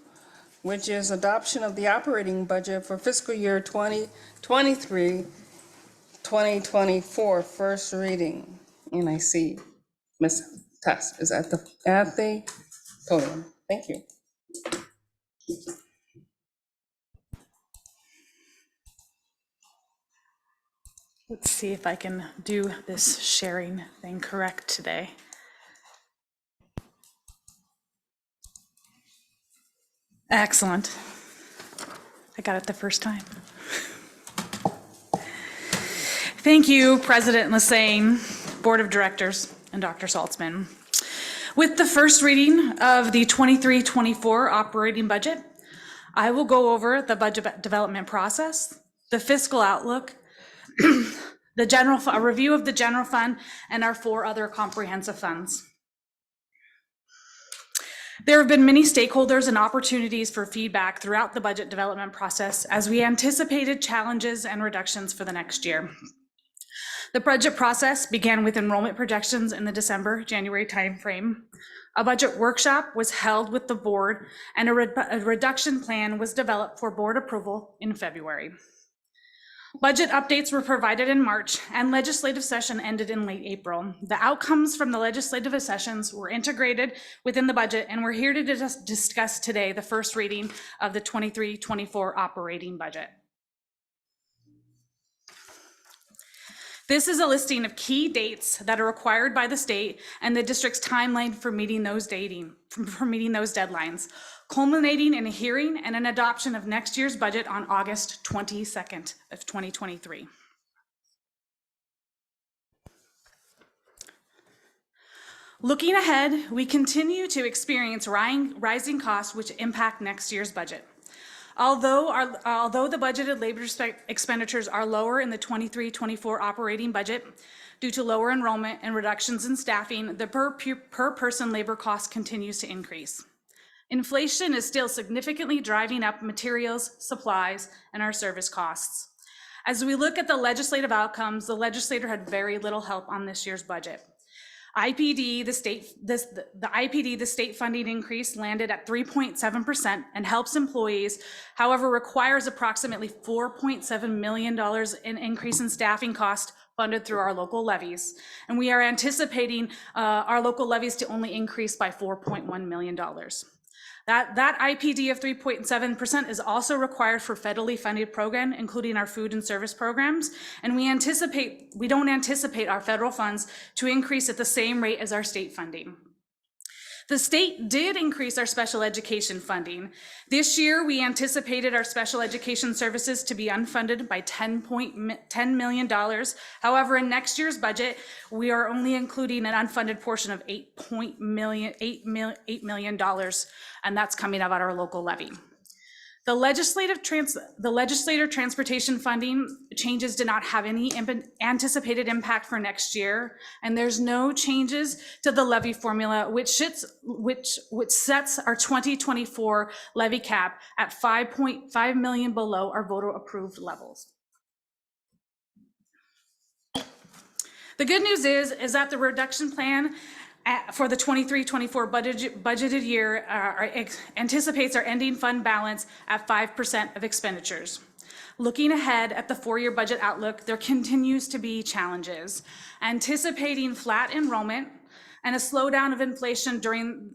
Speaker 1: which is adoption of the operating budget for fiscal year 2023-2024, first reading. And I see Ms. Tess is at the podium. Thank you.
Speaker 11: Let's see if I can do this sharing thing correct today. Excellent. I got it the first time. Thank you, President Lassane, Board of Directors, and Dr. Saltzman. With the first reading of the 23-24 operating budget, I will go over the budget development process, the fiscal outlook, a review of the general fund, and our 4 other comprehensive funds. There have been many stakeholders and opportunities for feedback throughout the budget development process as we anticipated challenges and reductions for the next year. The budget process began with enrollment projections in the December-January timeframe. A budget workshop was held with the board, and a reduction plan was developed for board approval in February. Budget updates were provided in March, and legislative session ended in late April. The outcomes from the legislative sessions were integrated within the budget, and we're here to discuss today the first reading of the 23-24 operating budget. This is a listing of key dates that are required by the state and the district's timeline for meeting those deadlines, culminating in a hearing and an adoption of next year's budget on August 22nd of 2023. Looking ahead, we continue to experience rising costs which impact next year's budget. Although the budgeted labor expenditures are lower in the 23-24 operating budget due to lower enrollment and reductions in staffing, the per person labor cost continues to increase. Inflation is still significantly driving up materials, supplies, and our service costs. As we look at the legislative outcomes, the legislator had very little help on this year's budget. IPD, the state funding increase landed at 3.7% and helps employees, however, requires approximately $4.7 million in increase in staffing cost funded through our local levies. And we are anticipating our local levies to only increase by $4.1 million. That IPD of 3.7% is also required for federally funded program, including our food and service programs. And we don't anticipate our federal funds to increase at the same rate as our state funding. The state did increase our special education funding. This year, we anticipated our special education services to be unfunded by $10 million. However, in next year's budget, we are only including an unfunded portion of $8 million, and that's coming out of our local levy. The legislator transportation funding changes did not have any anticipated impact for next year, and there's no changes to the levy formula, which sets our 2024 levy cap at $5.5 million below our voter approved levels. The good news is that the reduction plan for the 23-24 budgeted year anticipates our ending fund balance at 5% of expenditures. Looking ahead at the 4-year budget outlook, there continues to be challenges. Anticipating flat enrollment and a slowdown of inflation during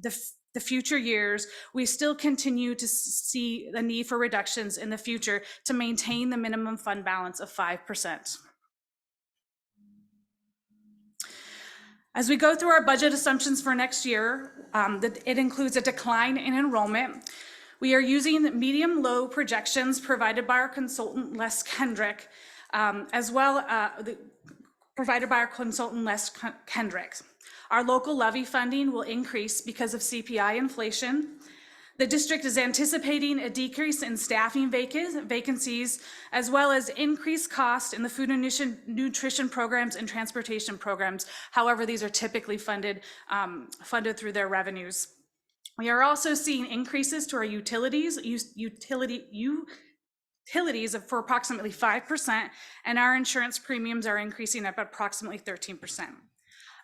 Speaker 11: the future years, we still continue to see the need for reductions in the future to maintain the minimum fund balance of 5%. As we go through our budget assumptions for next year, it includes a decline in enrollment. We are using medium-low projections provided by our consultant, Les Kendrick, provided by our consultant, Les Kendrick. Our local levy funding will increase because of CPI inflation. The district is anticipating a decrease in staffing vacancies, as well as increased cost in the food and nutrition programs and transportation programs. However, these are typically funded through their revenues. We are also seeing increases to our utilities for approximately 5%, and our insurance premiums are increasing at approximately 13%.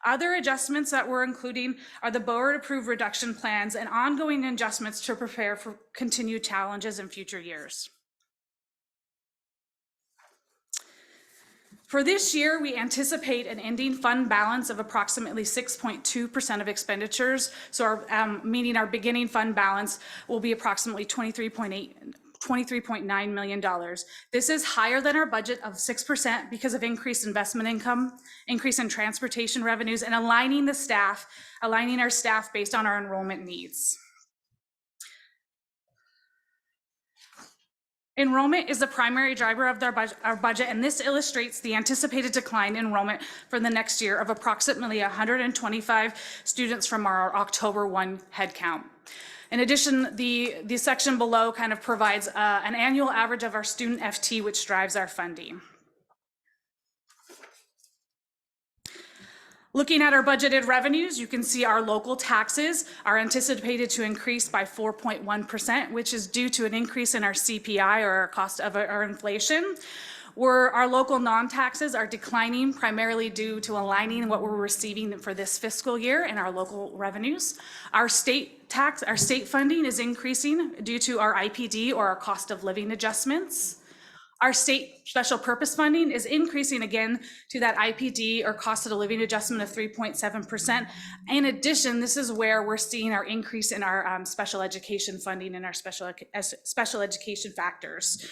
Speaker 11: Other adjustments that we're including are the board-approved reduction plans and ongoing adjustments to prepare for continued challenges in future years. For this year, we anticipate an ending fund balance of approximately 6.2% of expenditures. So meaning our beginning fund balance will be approximately $23.9 million. This is higher than our budget of 6% because of increased investment income, increase in transportation revenues, and aligning our staff based on our enrollment needs. Enrollment is the primary driver of our budget, and this illustrates the anticipated decline in enrollment for the next year of approximately 125 students from our October 1 head count. In addition, the section below kind of provides an annual average of our student FT, which drives our funding. Looking at our budgeted revenues, you can see our local taxes are anticipated to increase by 4.1%, which is due to an increase in our CPI, or our cost of our inflation. Where our local non-taxes are declining primarily due to aligning what we're receiving for this fiscal year in our local revenues. Our state funding is increasing due to our IPD, or our cost of living adjustments. Our state special purpose funding is increasing again to that IPD, or cost of the living adjustment, of 3.7%. In addition, this is where we're seeing our increase in our special education funding and our special education factors.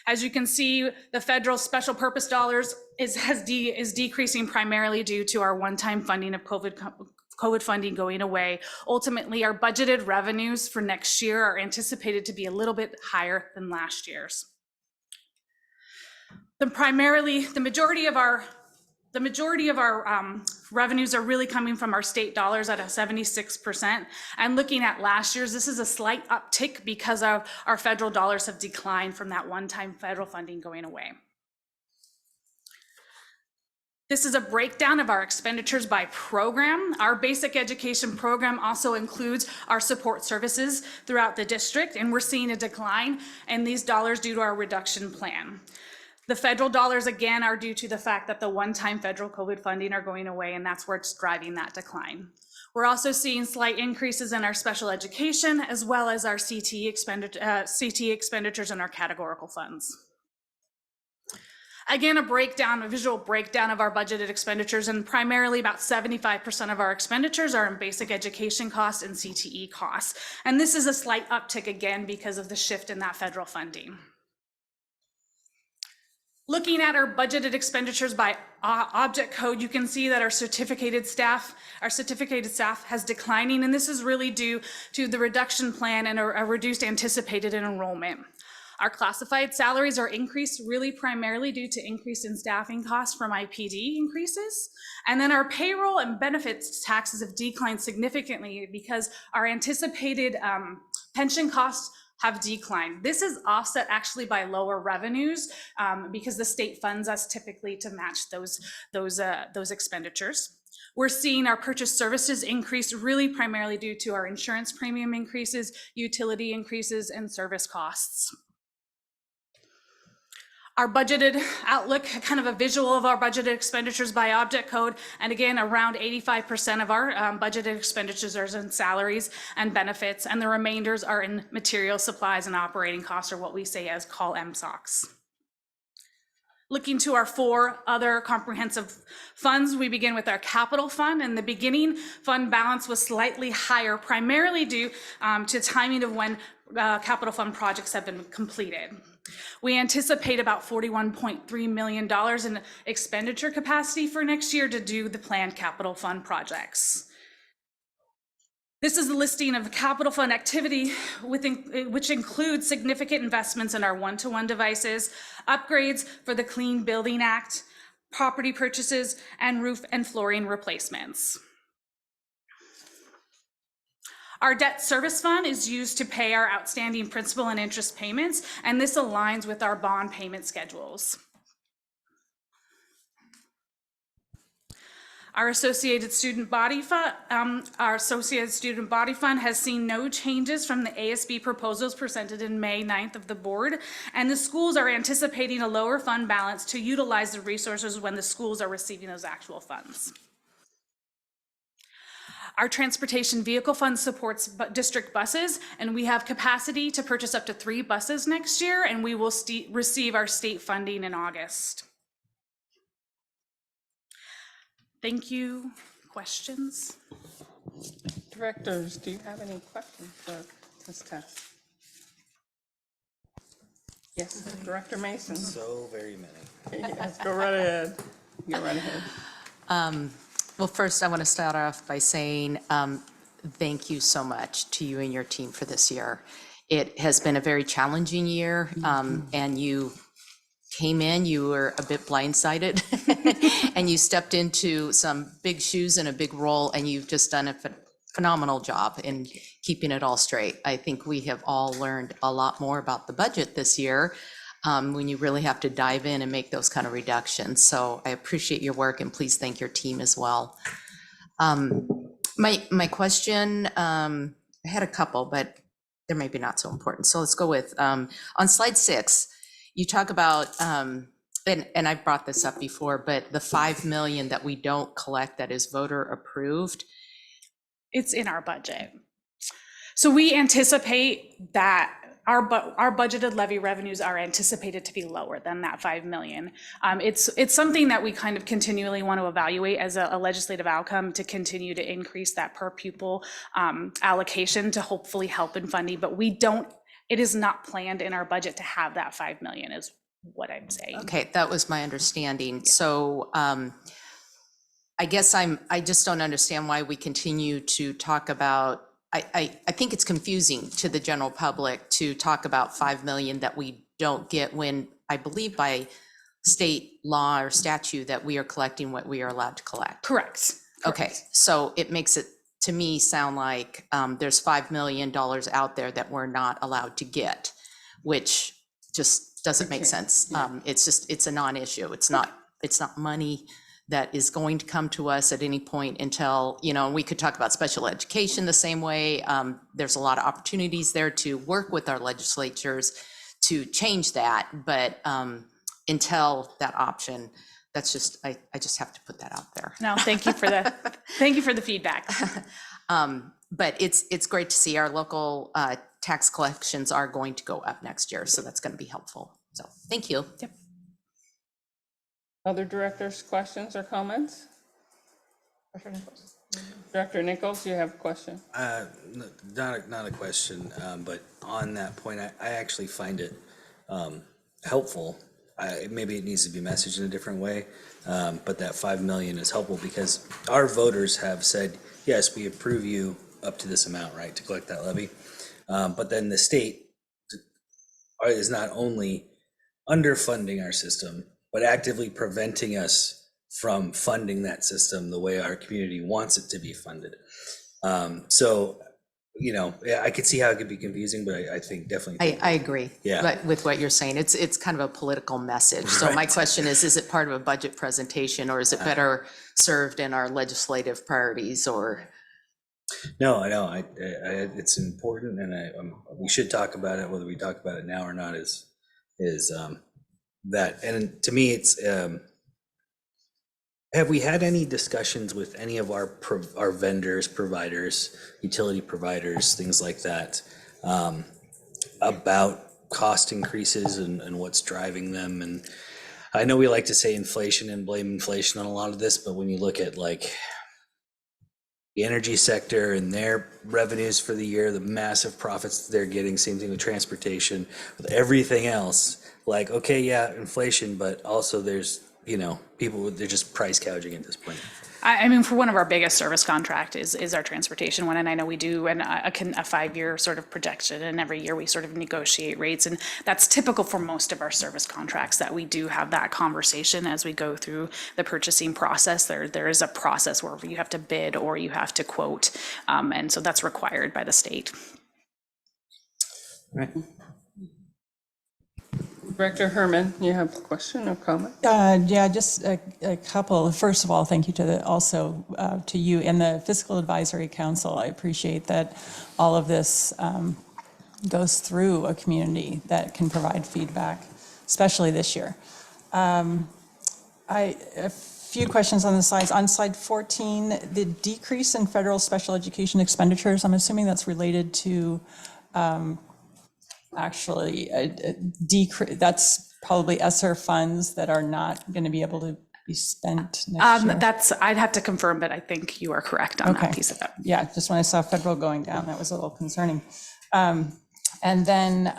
Speaker 11: As you can see, the federal special purpose dollars is decreasing primarily due to our one-time funding of COVID funding going away. Ultimately, our budgeted revenues for next year are anticipated to be a little bit higher than last year's. The majority of our revenues are really coming from our state dollars at a 76%. And looking at last year's, this is a slight uptick because of our federal dollars have declined from that one-time federal funding going away. This is a breakdown of our expenditures by program. Our basic education program also includes our support services throughout the district, and we're seeing a decline in these dollars due to our reduction plan. The federal dollars, again, are due to the fact that the one-time federal COVID funding are going away, and that's where it's driving that decline. We're also seeing slight increases in our special education, as well as our CT expenditures and our categorical funds. Again, a visual breakdown of our budgeted expenditures, and primarily about 75% of our expenditures are in basic education costs and CTE costs. And this is a slight uptick again because of the shift in that federal funding. Looking at our budgeted expenditures by object code, you can see that our certificated staff has declining, and this is really due to the reduction plan and a reduced anticipated enrollment. Our classified salaries are increased really primarily due to increase in staffing costs from IPD increases. And then our payroll and benefits taxes have declined significantly because our anticipated pension costs have declined. This is offset actually by lower revenues because the state funds us typically to match those expenditures. We're seeing our purchase services increase really primarily due to our insurance premium increases, utility increases, and service costs. Our budgeted outlook, kind of a visual of our budgeted expenditures by object code. And again, around 85% of our budgeted expenditures are in salaries and benefits, and the remainders are in material, supplies, and operating costs, or what we call MSOCs. Looking to our 4 other comprehensive funds, we begin with our capital fund. In the beginning, fund balance was slightly higher, primarily due to timing of when capital fund projects have been completed. We anticipate about $41.3 million in expenditure capacity for next year to do the planned capital fund projects. This is a listing of the capital fund activity, which includes significant investments in our one-to-one devices, upgrades for the Clean Building Act, property purchases, and roof and flooring replacements. Our debt service fund is used to pay our outstanding principal and interest payments, and this aligns with our bond payment schedules. Our Associated Student Body Fund, has seen no changes from the ASB proposals presented in May 9th of the board, and the schools are anticipating a lower fund balance to utilize the resources when the schools are receiving those actual funds. Our transportation vehicle fund supports district buses, and we have capacity to purchase up to 3 buses next year, and we will receive our state funding in August. Thank you. Questions?
Speaker 1: Directors, do you have any questions for Ms. Tess? Yes, Director Mason.
Speaker 2: So very many.
Speaker 1: Yes, go right ahead. Go right ahead.
Speaker 4: Well, first, I want to start off by saying thank you so much to you and your team for this year. It has been a very challenging year, and you came in, you were a bit blindsided, and you stepped into some big shoes and a big role, and you've just done a phenomenal job in keeping it all straight. I think we have all learned a lot more about the budget this year when you really have to dive in and make those kind of reductions. So I appreciate your work, and please thank your team as well. My question, I had a couple, but they're maybe not so important. So let's go with, on slide 6, you talk about, and I've brought this up before, but the 5 million that we don't collect that is voter approved.
Speaker 11: It's in our budget. So we anticipate that our budgeted levy revenues are anticipated to be lower than that 5 million. It's something that we kind of continually want to evaluate as a legislative outcome to continue to increase that per pupil allocation to hopefully help in funding, but it is not planned in our budget to have that 5 million is what I'm saying.
Speaker 4: Okay, that was my understanding. Yeah. So I guess I just don't understand why we continue to talk about, I think it's confusing to the general public to talk about 5 million that we don't get when I believe by state law or statute that we are collecting what we are allowed to collect.
Speaker 11: Correct.
Speaker 4: Okay, so it makes it to me sound like there's $5 million out there that we're not allowed to get, which just doesn't make sense. It's a non-issue. It's not money that is going to come to us at any point until, we could talk about special education the same way. There's a lot of opportunities there to work with our legislatures to change that, but until that option, that's just, I just have to put that out there.
Speaker 11: No, thank you for the feedback.
Speaker 4: But it's great to see our local tax collections are going to go up next year, so that's going to be helpful. So thank you.
Speaker 11: Yep.
Speaker 1: Other directors' questions or comments? Director Nichols, you have a question?
Speaker 2: Not a question, but on that point, I actually find it helpful. Maybe it needs to be messaged in a different way, but that 5 million is helpful because our voters have said, yes, we approve you up to this amount, right, to collect that levy. But then the state is not only underfunding our system, but actively preventing us from funding that system the way our community wants it to be funded. So, I could see how it could be confusing, but I think definitely.
Speaker 4: I agree.
Speaker 2: Yeah.
Speaker 4: With what you're saying. It's kind of a political message. So my question is it part of a budget presentation, or is it better served in our legislative priorities, or?
Speaker 2: No, I know. It's important, and we should talk about it. Whether we talk about it now or not is that. And to me, it's. Have we had any discussions with any of our vendors, providers, utility providers, things like that, about cost increases and what's driving them? And I know we like to say inflation and blame inflation on a lot of this, but when you look at like the energy sector and their revenues for the year, the massive profits they're getting, same thing with transportation, with everything else, like, okay, yeah, inflation, but also there's, people, they're just price gouging at this point.
Speaker 11: I mean, for one of our biggest service contract is our transportation one, and I know we do a 5-year sort of projection, and every year we sort of negotiate rates, and that's typical for most of our service contracts that we do have that conversation as we go through the purchasing process. There is a process where you have to bid or you have to quote, and so that's required by the state.
Speaker 2: Right.
Speaker 1: Director Herman, you have a question or comment?
Speaker 6: Yeah, just a couple. First of all, thank you to you and the Fiscal Advisory Council. I appreciate that all of this goes through a community that can provide feedback, especially this year. A few questions on the slides. On slide 14, the decrease in federal special education expenditures, I'm assuming that's related to actually that's probably ESSER funds that are not going to be able to be spent next year.
Speaker 11: I'd have to confirm, but I think you are correct on that piece of it.
Speaker 6: Yeah, just when I saw federal going down, that was a little concerning. And then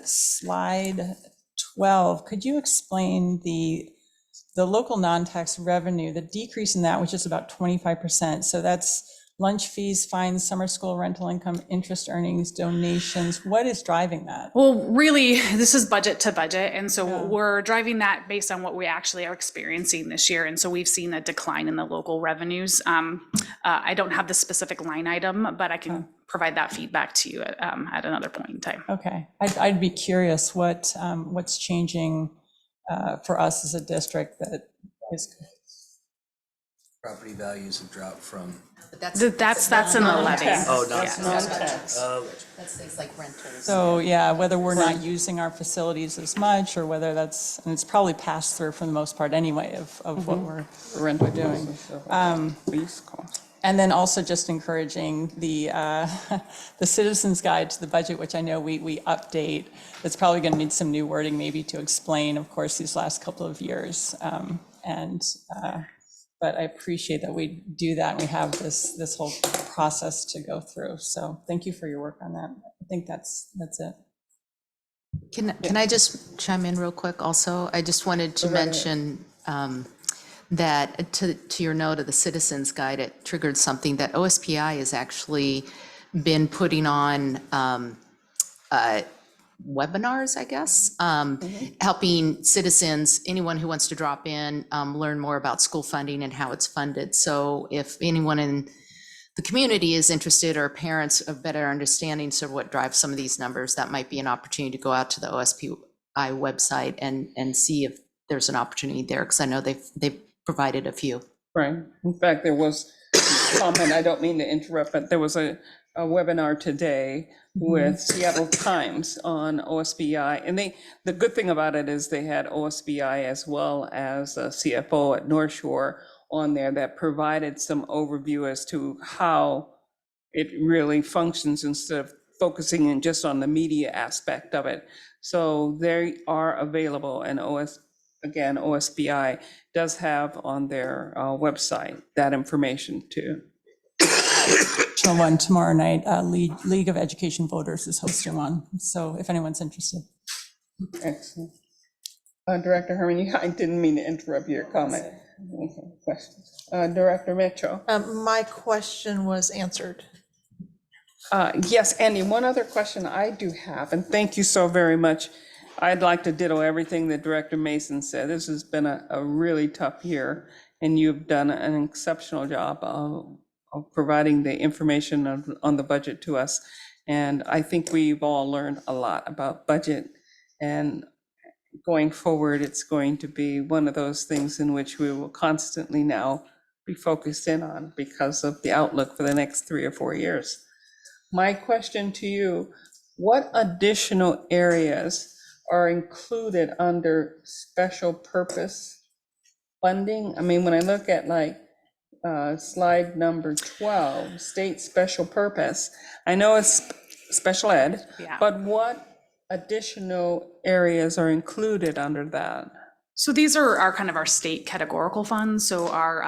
Speaker 6: slide 12, could you explain the local non-tax revenue, the decrease in that, which is about 25%. So that's lunch fees, fines, summer school rental income, interest earnings, donations. What is driving that?
Speaker 11: Well, really, this is budget to budget. And so we're driving that based on what we actually are experiencing this year. And so we've seen a decline in the local revenues. I don't have the specific line item, but I can provide that feedback to you at another point in time.
Speaker 6: Okay, I'd be curious what's changing for us as a district that is.
Speaker 2: Property values have dropped from.
Speaker 4: That's
Speaker 11: That's in the levy.
Speaker 2: Oh, not.
Speaker 1: Non-tax.
Speaker 4: That's things like rentals.
Speaker 6: So, yeah, whether we're not using our facilities as much, or whether that's, and it's probably passed through for the most part anyway of what we're doing.
Speaker 1: Lease cost.
Speaker 6: And then also just encouraging the the citizens guide to the budget, which I know we update. It's probably going to need some new wording maybe to explain, of course, these last couple of years. But I appreciate that we do that. And we have this whole process to go through. So thank you for your work on that. I think that's it.
Speaker 4: Can I just chime in real quick also? I just wanted to mention that to your note of the Citizens Guide, it triggered something that OSPI has actually been putting on webinars, I guess, helping citizens, anyone who wants to drop in, learn more about school funding and how it's funded. So if anyone in the community is interested, or parents of better understanding of what drives some of these numbers, that might be an opportunity to go out to the OSPI website and see if there's an opportunity there, because I know they've provided a few.
Speaker 1: Right. In fact, there was a comment, I don't mean to interrupt, but there was a webinar today with Seattle Times on OSBI. And the good thing about it is they had OSBI as well as a CFO at North Shore on there that provided some overview as to how it really functions instead of focusing in just on the media aspect of it. So they are available, and OSBI does have on their website that information too.
Speaker 6: One tomorrow night, League of Education Voters is hosting one. So if anyone's interested.
Speaker 1: Excellent. Director Herman, I didn't mean to interrupt your comment. Okay, questions. Director Mitchell.
Speaker 7: My question was answered.
Speaker 1: Yes, Andy, one other question I do have, and thank you so very much. I'd like to ditto everything that Director Mason said. This has been a really tough year, and you've done an exceptional job of providing the information on the budget to us. And I think we've all learned a lot about budget, and going forward, it's going to be one of those things in which we will constantly now be focused in on because of the outlook for the next 3 or 4 years. My question to you, what additional areas are included under special purpose funding? I mean, when I look at slide number 12, state special purpose, I know it's special ed, but what additional areas are included under that?
Speaker 11: So these are kind of our state categorical funds. So our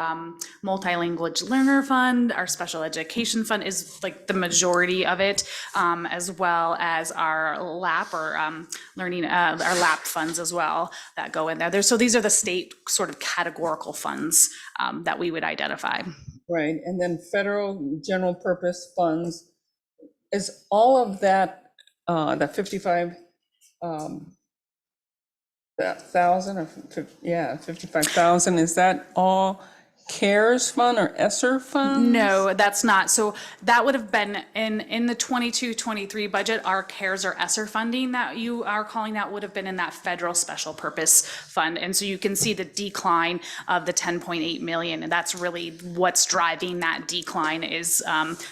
Speaker 11: multilingual learner fund, our special education fund is like the majority of it, as well as our LAP or learning, our LAP funds as well that go in there. So these are the state sort of categorical funds that we would identify.
Speaker 1: Right, and then federal general purpose funds, is all of that, the 55, thousand or 55,000, is that all CARES fund or ESSER funds?
Speaker 11: No, that's not. So that would have been in the 22-23 budget, our CARES or ESSER funding that you are calling that would have been in that federal special purpose fund. And so you can see the decline of the 10.8 million. And that's really what's driving that decline is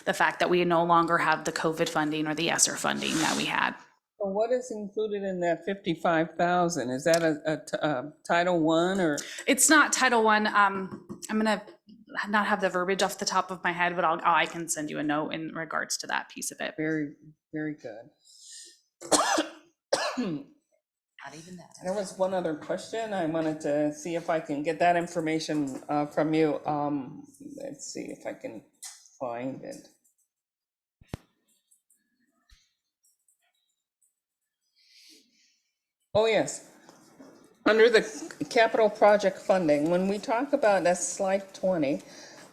Speaker 11: the fact that we no longer have the COVID funding or the ESSER funding that we had.
Speaker 1: So what is included in that 55,000? Is that a Title I or?
Speaker 11: It's not Title I. I'm gonna not have the verbiage off the top of my head, but I can send you a note in regards to that piece of it.
Speaker 1: Very, very good.
Speaker 4: Not even that.
Speaker 1: There was one other question. I wanted to see if I can get that information from you. Let's see if I can find it. Oh, yes. Under the capital project funding, when we talk about, that's slide 20,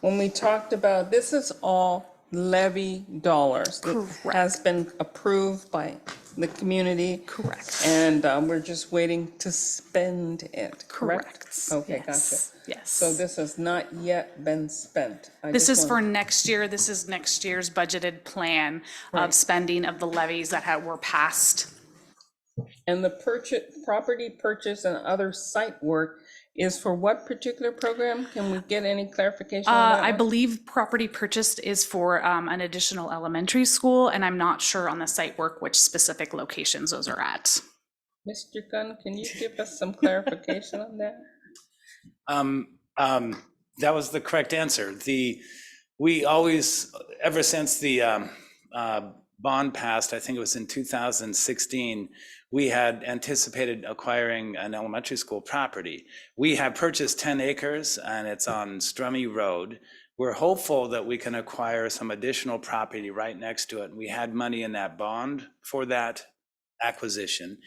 Speaker 1: when we talked about, this is all levy dollars. It has been approved by the community.
Speaker 11: Correct.
Speaker 1: And we're just waiting to spend it, correct?
Speaker 11: Correct.
Speaker 1: Okay,
Speaker 11: Yes.
Speaker 1: gotcha.
Speaker 11: Yes.
Speaker 1: So this has not yet been spent.
Speaker 11: This is for next year. This is next year's budgeted plan of spending of the levies that were passed.
Speaker 1: And the property purchase and other site work is for what particular program? Can we get any clarification on that
Speaker 11: I
Speaker 1: one?
Speaker 11: believe property purchased is for an additional elementary school, and I'm not sure on the site work which specific locations those are at.
Speaker 1: Mr. Gunn, can you give us some clarification on that?
Speaker 10: That was the correct answer. We always, ever since the bond passed, I think it was in 2016, we had anticipated acquiring an elementary school property. We have purchased 10 acres and it's on Strummy Road. We're hopeful that we can acquire some additional property right next to it. We had money in that bond for that acquisition.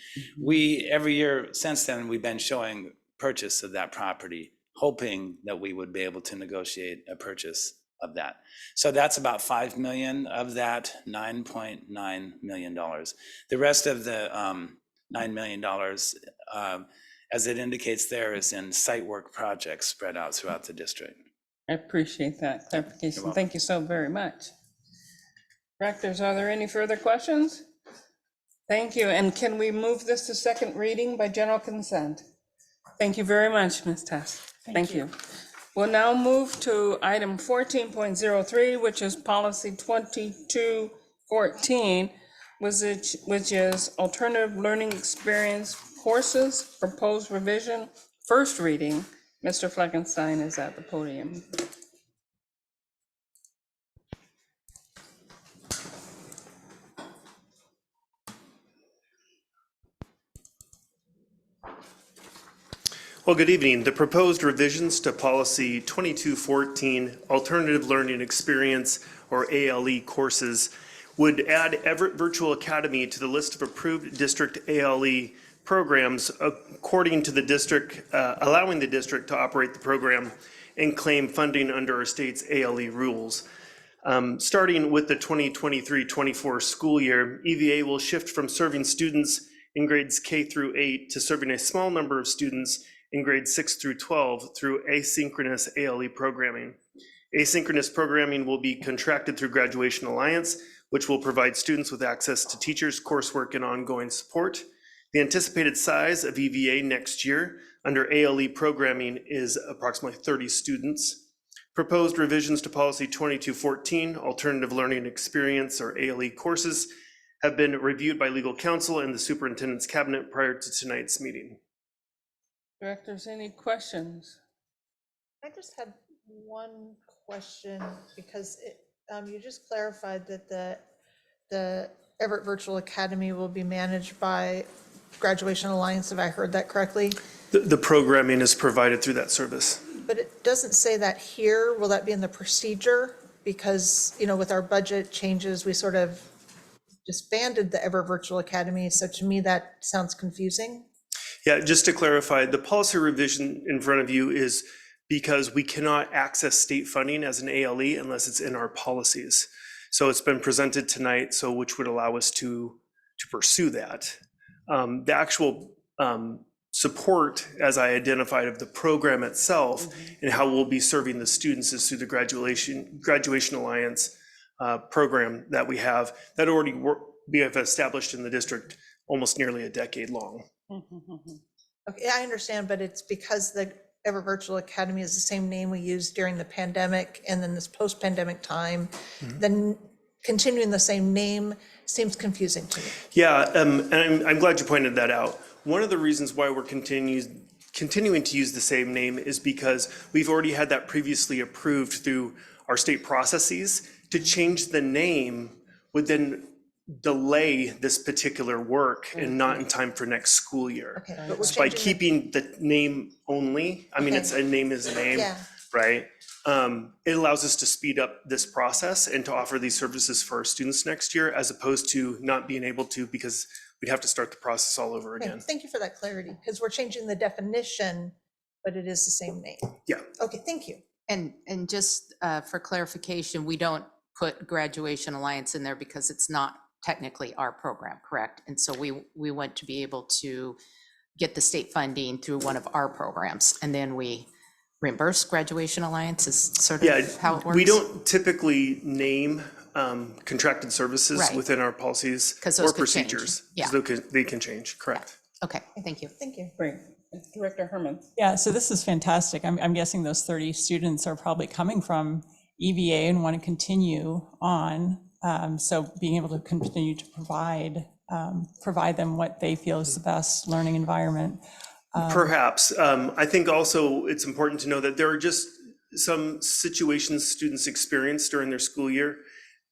Speaker 10: Every year since then, we've been showing purchase of that property, hoping that we would be able to negotiate a purchase of that. So that's about 5 million of that $9.9 million. The rest of the $9 million, as it indicates there, is in site work projects spread out throughout the district.
Speaker 1: I appreciate that clarification. Thank you so very much. Directors, are there any further questions? Thank you. And can we move this to second reading by general consent? Thank you very much, Ms. Tess. Thank you. We'll now move to item 14.03, which is policy 2214, which is alternative learning experience courses, proposed revision, first reading. Mr. Fleckenstein is at the podium.
Speaker 12: Well, good evening. The proposed revisions to policy 2214, alternative learning experience or ALE courses, would add Everett Virtual Academy to the list of approved district ALE programs according to the district, allowing the district to operate the program and claim funding under our state's ALE rules. Starting with the 2023-24 school year, EVA will shift from serving students in grades K through 8 to serving a small number of students in grades 6 through 12 through asynchronous ALE programming. Asynchronous programming will be contracted through Graduation Alliance, which will provide students with access to teachers, coursework, and ongoing support. The anticipated size of EVA next year under ALE programming is approximately 30 students. Proposed revisions to policy 2214, alternative learning experience or ALE courses, have been reviewed by legal counsel and the superintendent's cabinet prior to tonight's meeting.
Speaker 1: Directors, any questions?
Speaker 7: I just have one question because you just clarified that the Everett Virtual Academy will be managed by Graduation Alliance. Have I heard that correctly?
Speaker 12: The programming is provided through that service.
Speaker 7: But it doesn't say that here. Will that be in the procedure? Because, you know, with our budget changes, we sort of disbanded the Everett Virtual Academy. So to me, that sounds confusing.
Speaker 12: Yeah, just to clarify, the policy revision in front of you is because we cannot access state funding as an ALE unless it's in our policies. So it's been presented tonight, so which would allow us to pursue that. The actual support, as I identified, of the program itself and how we'll be serving the students is through the Graduation Alliance program that we have that already we have established in the district almost nearly a decade long.
Speaker 7: Okay, I understand, but it's because the Everett Virtual Academy is the same name we used during the pandemic and then this post-pandemic time, then continuing the same name seems confusing to me.
Speaker 12: Yeah, and I'm glad you pointed that out. One of the reasons why we're continuing to use the same name is because we've already had that previously approved through our state processes. To change the name would then delay this particular work and not in time for next school year.
Speaker 7: Okay, but we're
Speaker 12: So by
Speaker 7: changing
Speaker 12: keeping the name only, I mean,
Speaker 7: Okay.
Speaker 12: it's a name is a name,
Speaker 7: Yeah.
Speaker 12: right? It allows us to speed up this process and to offer these services for our students next year, as opposed to not being able to, because we'd have to start the process all over
Speaker 7: Okay,
Speaker 12: again.
Speaker 7: thank you for that clarity, because we're changing the definition, but it is the same name.
Speaker 12: Yeah.
Speaker 7: Okay, thank you.
Speaker 4: And just for clarification, we don't put Graduation Alliance in there because it's not technically our program, correct? And so we want to be able to get the state funding through one of our programs, and then we reimburse Graduation Alliance is sort of how it works?
Speaker 12: We don't typically name contracted services
Speaker 4: Right.
Speaker 12: within our policies
Speaker 4: 'Cause those
Speaker 12: or
Speaker 4: could change.
Speaker 12: procedures.
Speaker 4: Yeah.
Speaker 12: 'Cause they can change, correct.
Speaker 4: Okay, thank you.
Speaker 7: Thank you.
Speaker 1: Great. Director Herman.
Speaker 6: Yeah, so this is fantastic. I'm guessing those 30 students are probably coming from EVA and want to continue on. So being able to continue to provide them what they feel is the best learning environment.
Speaker 12: Perhaps. I think also it's important to know that there are just some situations students experience during their school year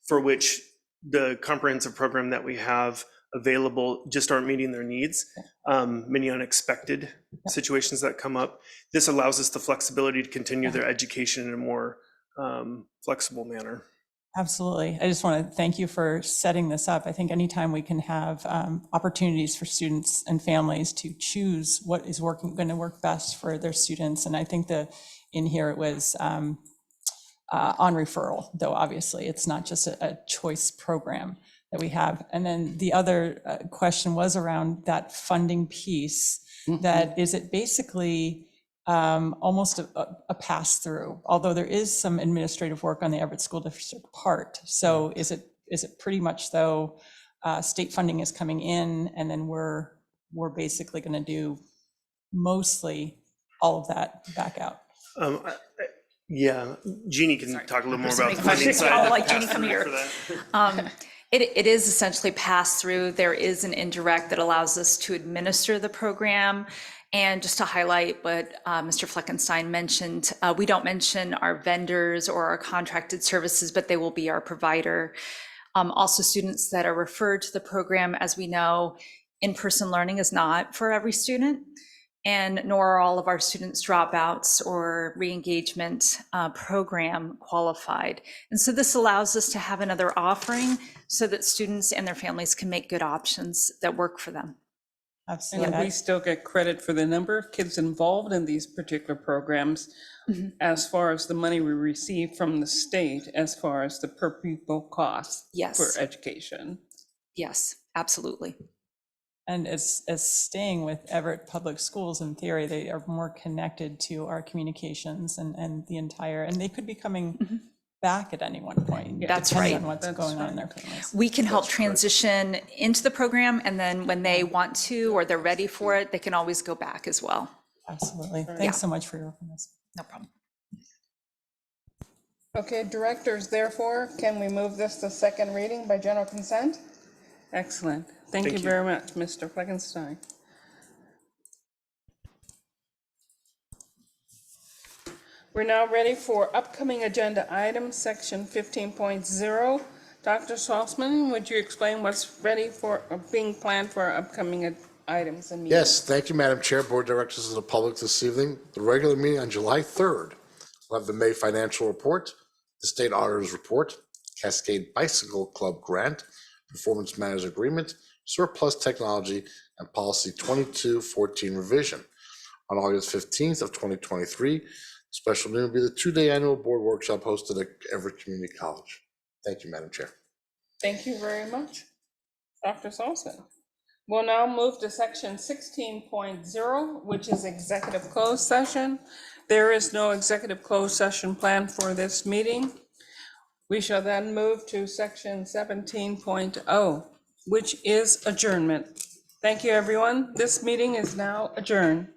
Speaker 12: for which the comprehensive program that we have available just aren't meeting their needs. Many unexpected situations that come up. This allows us the flexibility to continue their education in a more flexible manner.
Speaker 6: Absolutely. I just want to thank you for setting this up. I think anytime we can have opportunities for students and families to choose what is going to work best for their students. And I think in here it was on referral, though obviously it's not just a choice program that we have. And then the other question was around that funding piece, that is it basically almost a pass-through, although there is some administrative work on the Everett School District part. So is it pretty much though state funding is coming in and then we're basically going to do mostly all of that back out?
Speaker 12: Yeah, Jeannie can talk a little more about the funding
Speaker 9: questions.
Speaker 12: side.
Speaker 9: I'll let
Speaker 12: pass
Speaker 9: Jeannie come
Speaker 12: through
Speaker 9: here.
Speaker 12: for that.
Speaker 9: It is essentially pass through. There is an indirect that allows us to administer the program. And just to highlight what Mr. Fleckenstein mentioned, we don't mention our vendors or our contracted services, but they will be our provider. Also, students that are referred to the program, as we know, in-person learning is not for every student, and nor are all of our students dropouts or re-engagement program qualified. And so this allows us to have another offering so that students and their families can make good options that work for them.
Speaker 6: Absolutely.
Speaker 1: And we still get credit for the number of kids involved in these particular programs as far as the money we receive from the state, as far as the per pupil cost
Speaker 9: Yes.
Speaker 1: for education.
Speaker 9: Yes, absolutely.
Speaker 6: And as staying with Everett Public Schools, in theory, they are more connected to our communications and the entire, and they could be coming back at any one point.
Speaker 9: That's
Speaker 6: depending
Speaker 9: right.
Speaker 6: on what's
Speaker 1: That's
Speaker 6: going on
Speaker 1: right.
Speaker 6: in their families.
Speaker 9: We can help transition into the program, and then when they want to or they're ready for it, they can always go back as well.
Speaker 6: Absolutely. Thanks so much for your openness.
Speaker 9: No problem.
Speaker 1: Okay, directors, therefore, can we move this to second reading by general consent? Excellent. Thank you very much, Mr. Fleckenstein. We're now ready for upcoming agenda items, section 15.0. Dr. Salzman, would you explain what's ready for, being planned for our upcoming items and meetings?
Speaker 5: Yes, thank you, Madam Chair, Board of Directors of the public this evening. The regular meeting on July 3rd will have the May financial report, the state auditor's report, Cascade Bicycle Club grant, performance matters agreement, surplus technology, and policy 2214 revision. On August 15th of 2023, special meeting will be the two-day annual board workshop hosted at Everett Community College. Thank you, Madam Chair.
Speaker 1: Thank you very much, Dr. Salzman. We'll now move to section 16.0, which is executive closed session. There is no executive closed session planned for this meeting. We shall then move to section 17.0, which is adjournment. Thank you, everyone. This meeting is now adjourned.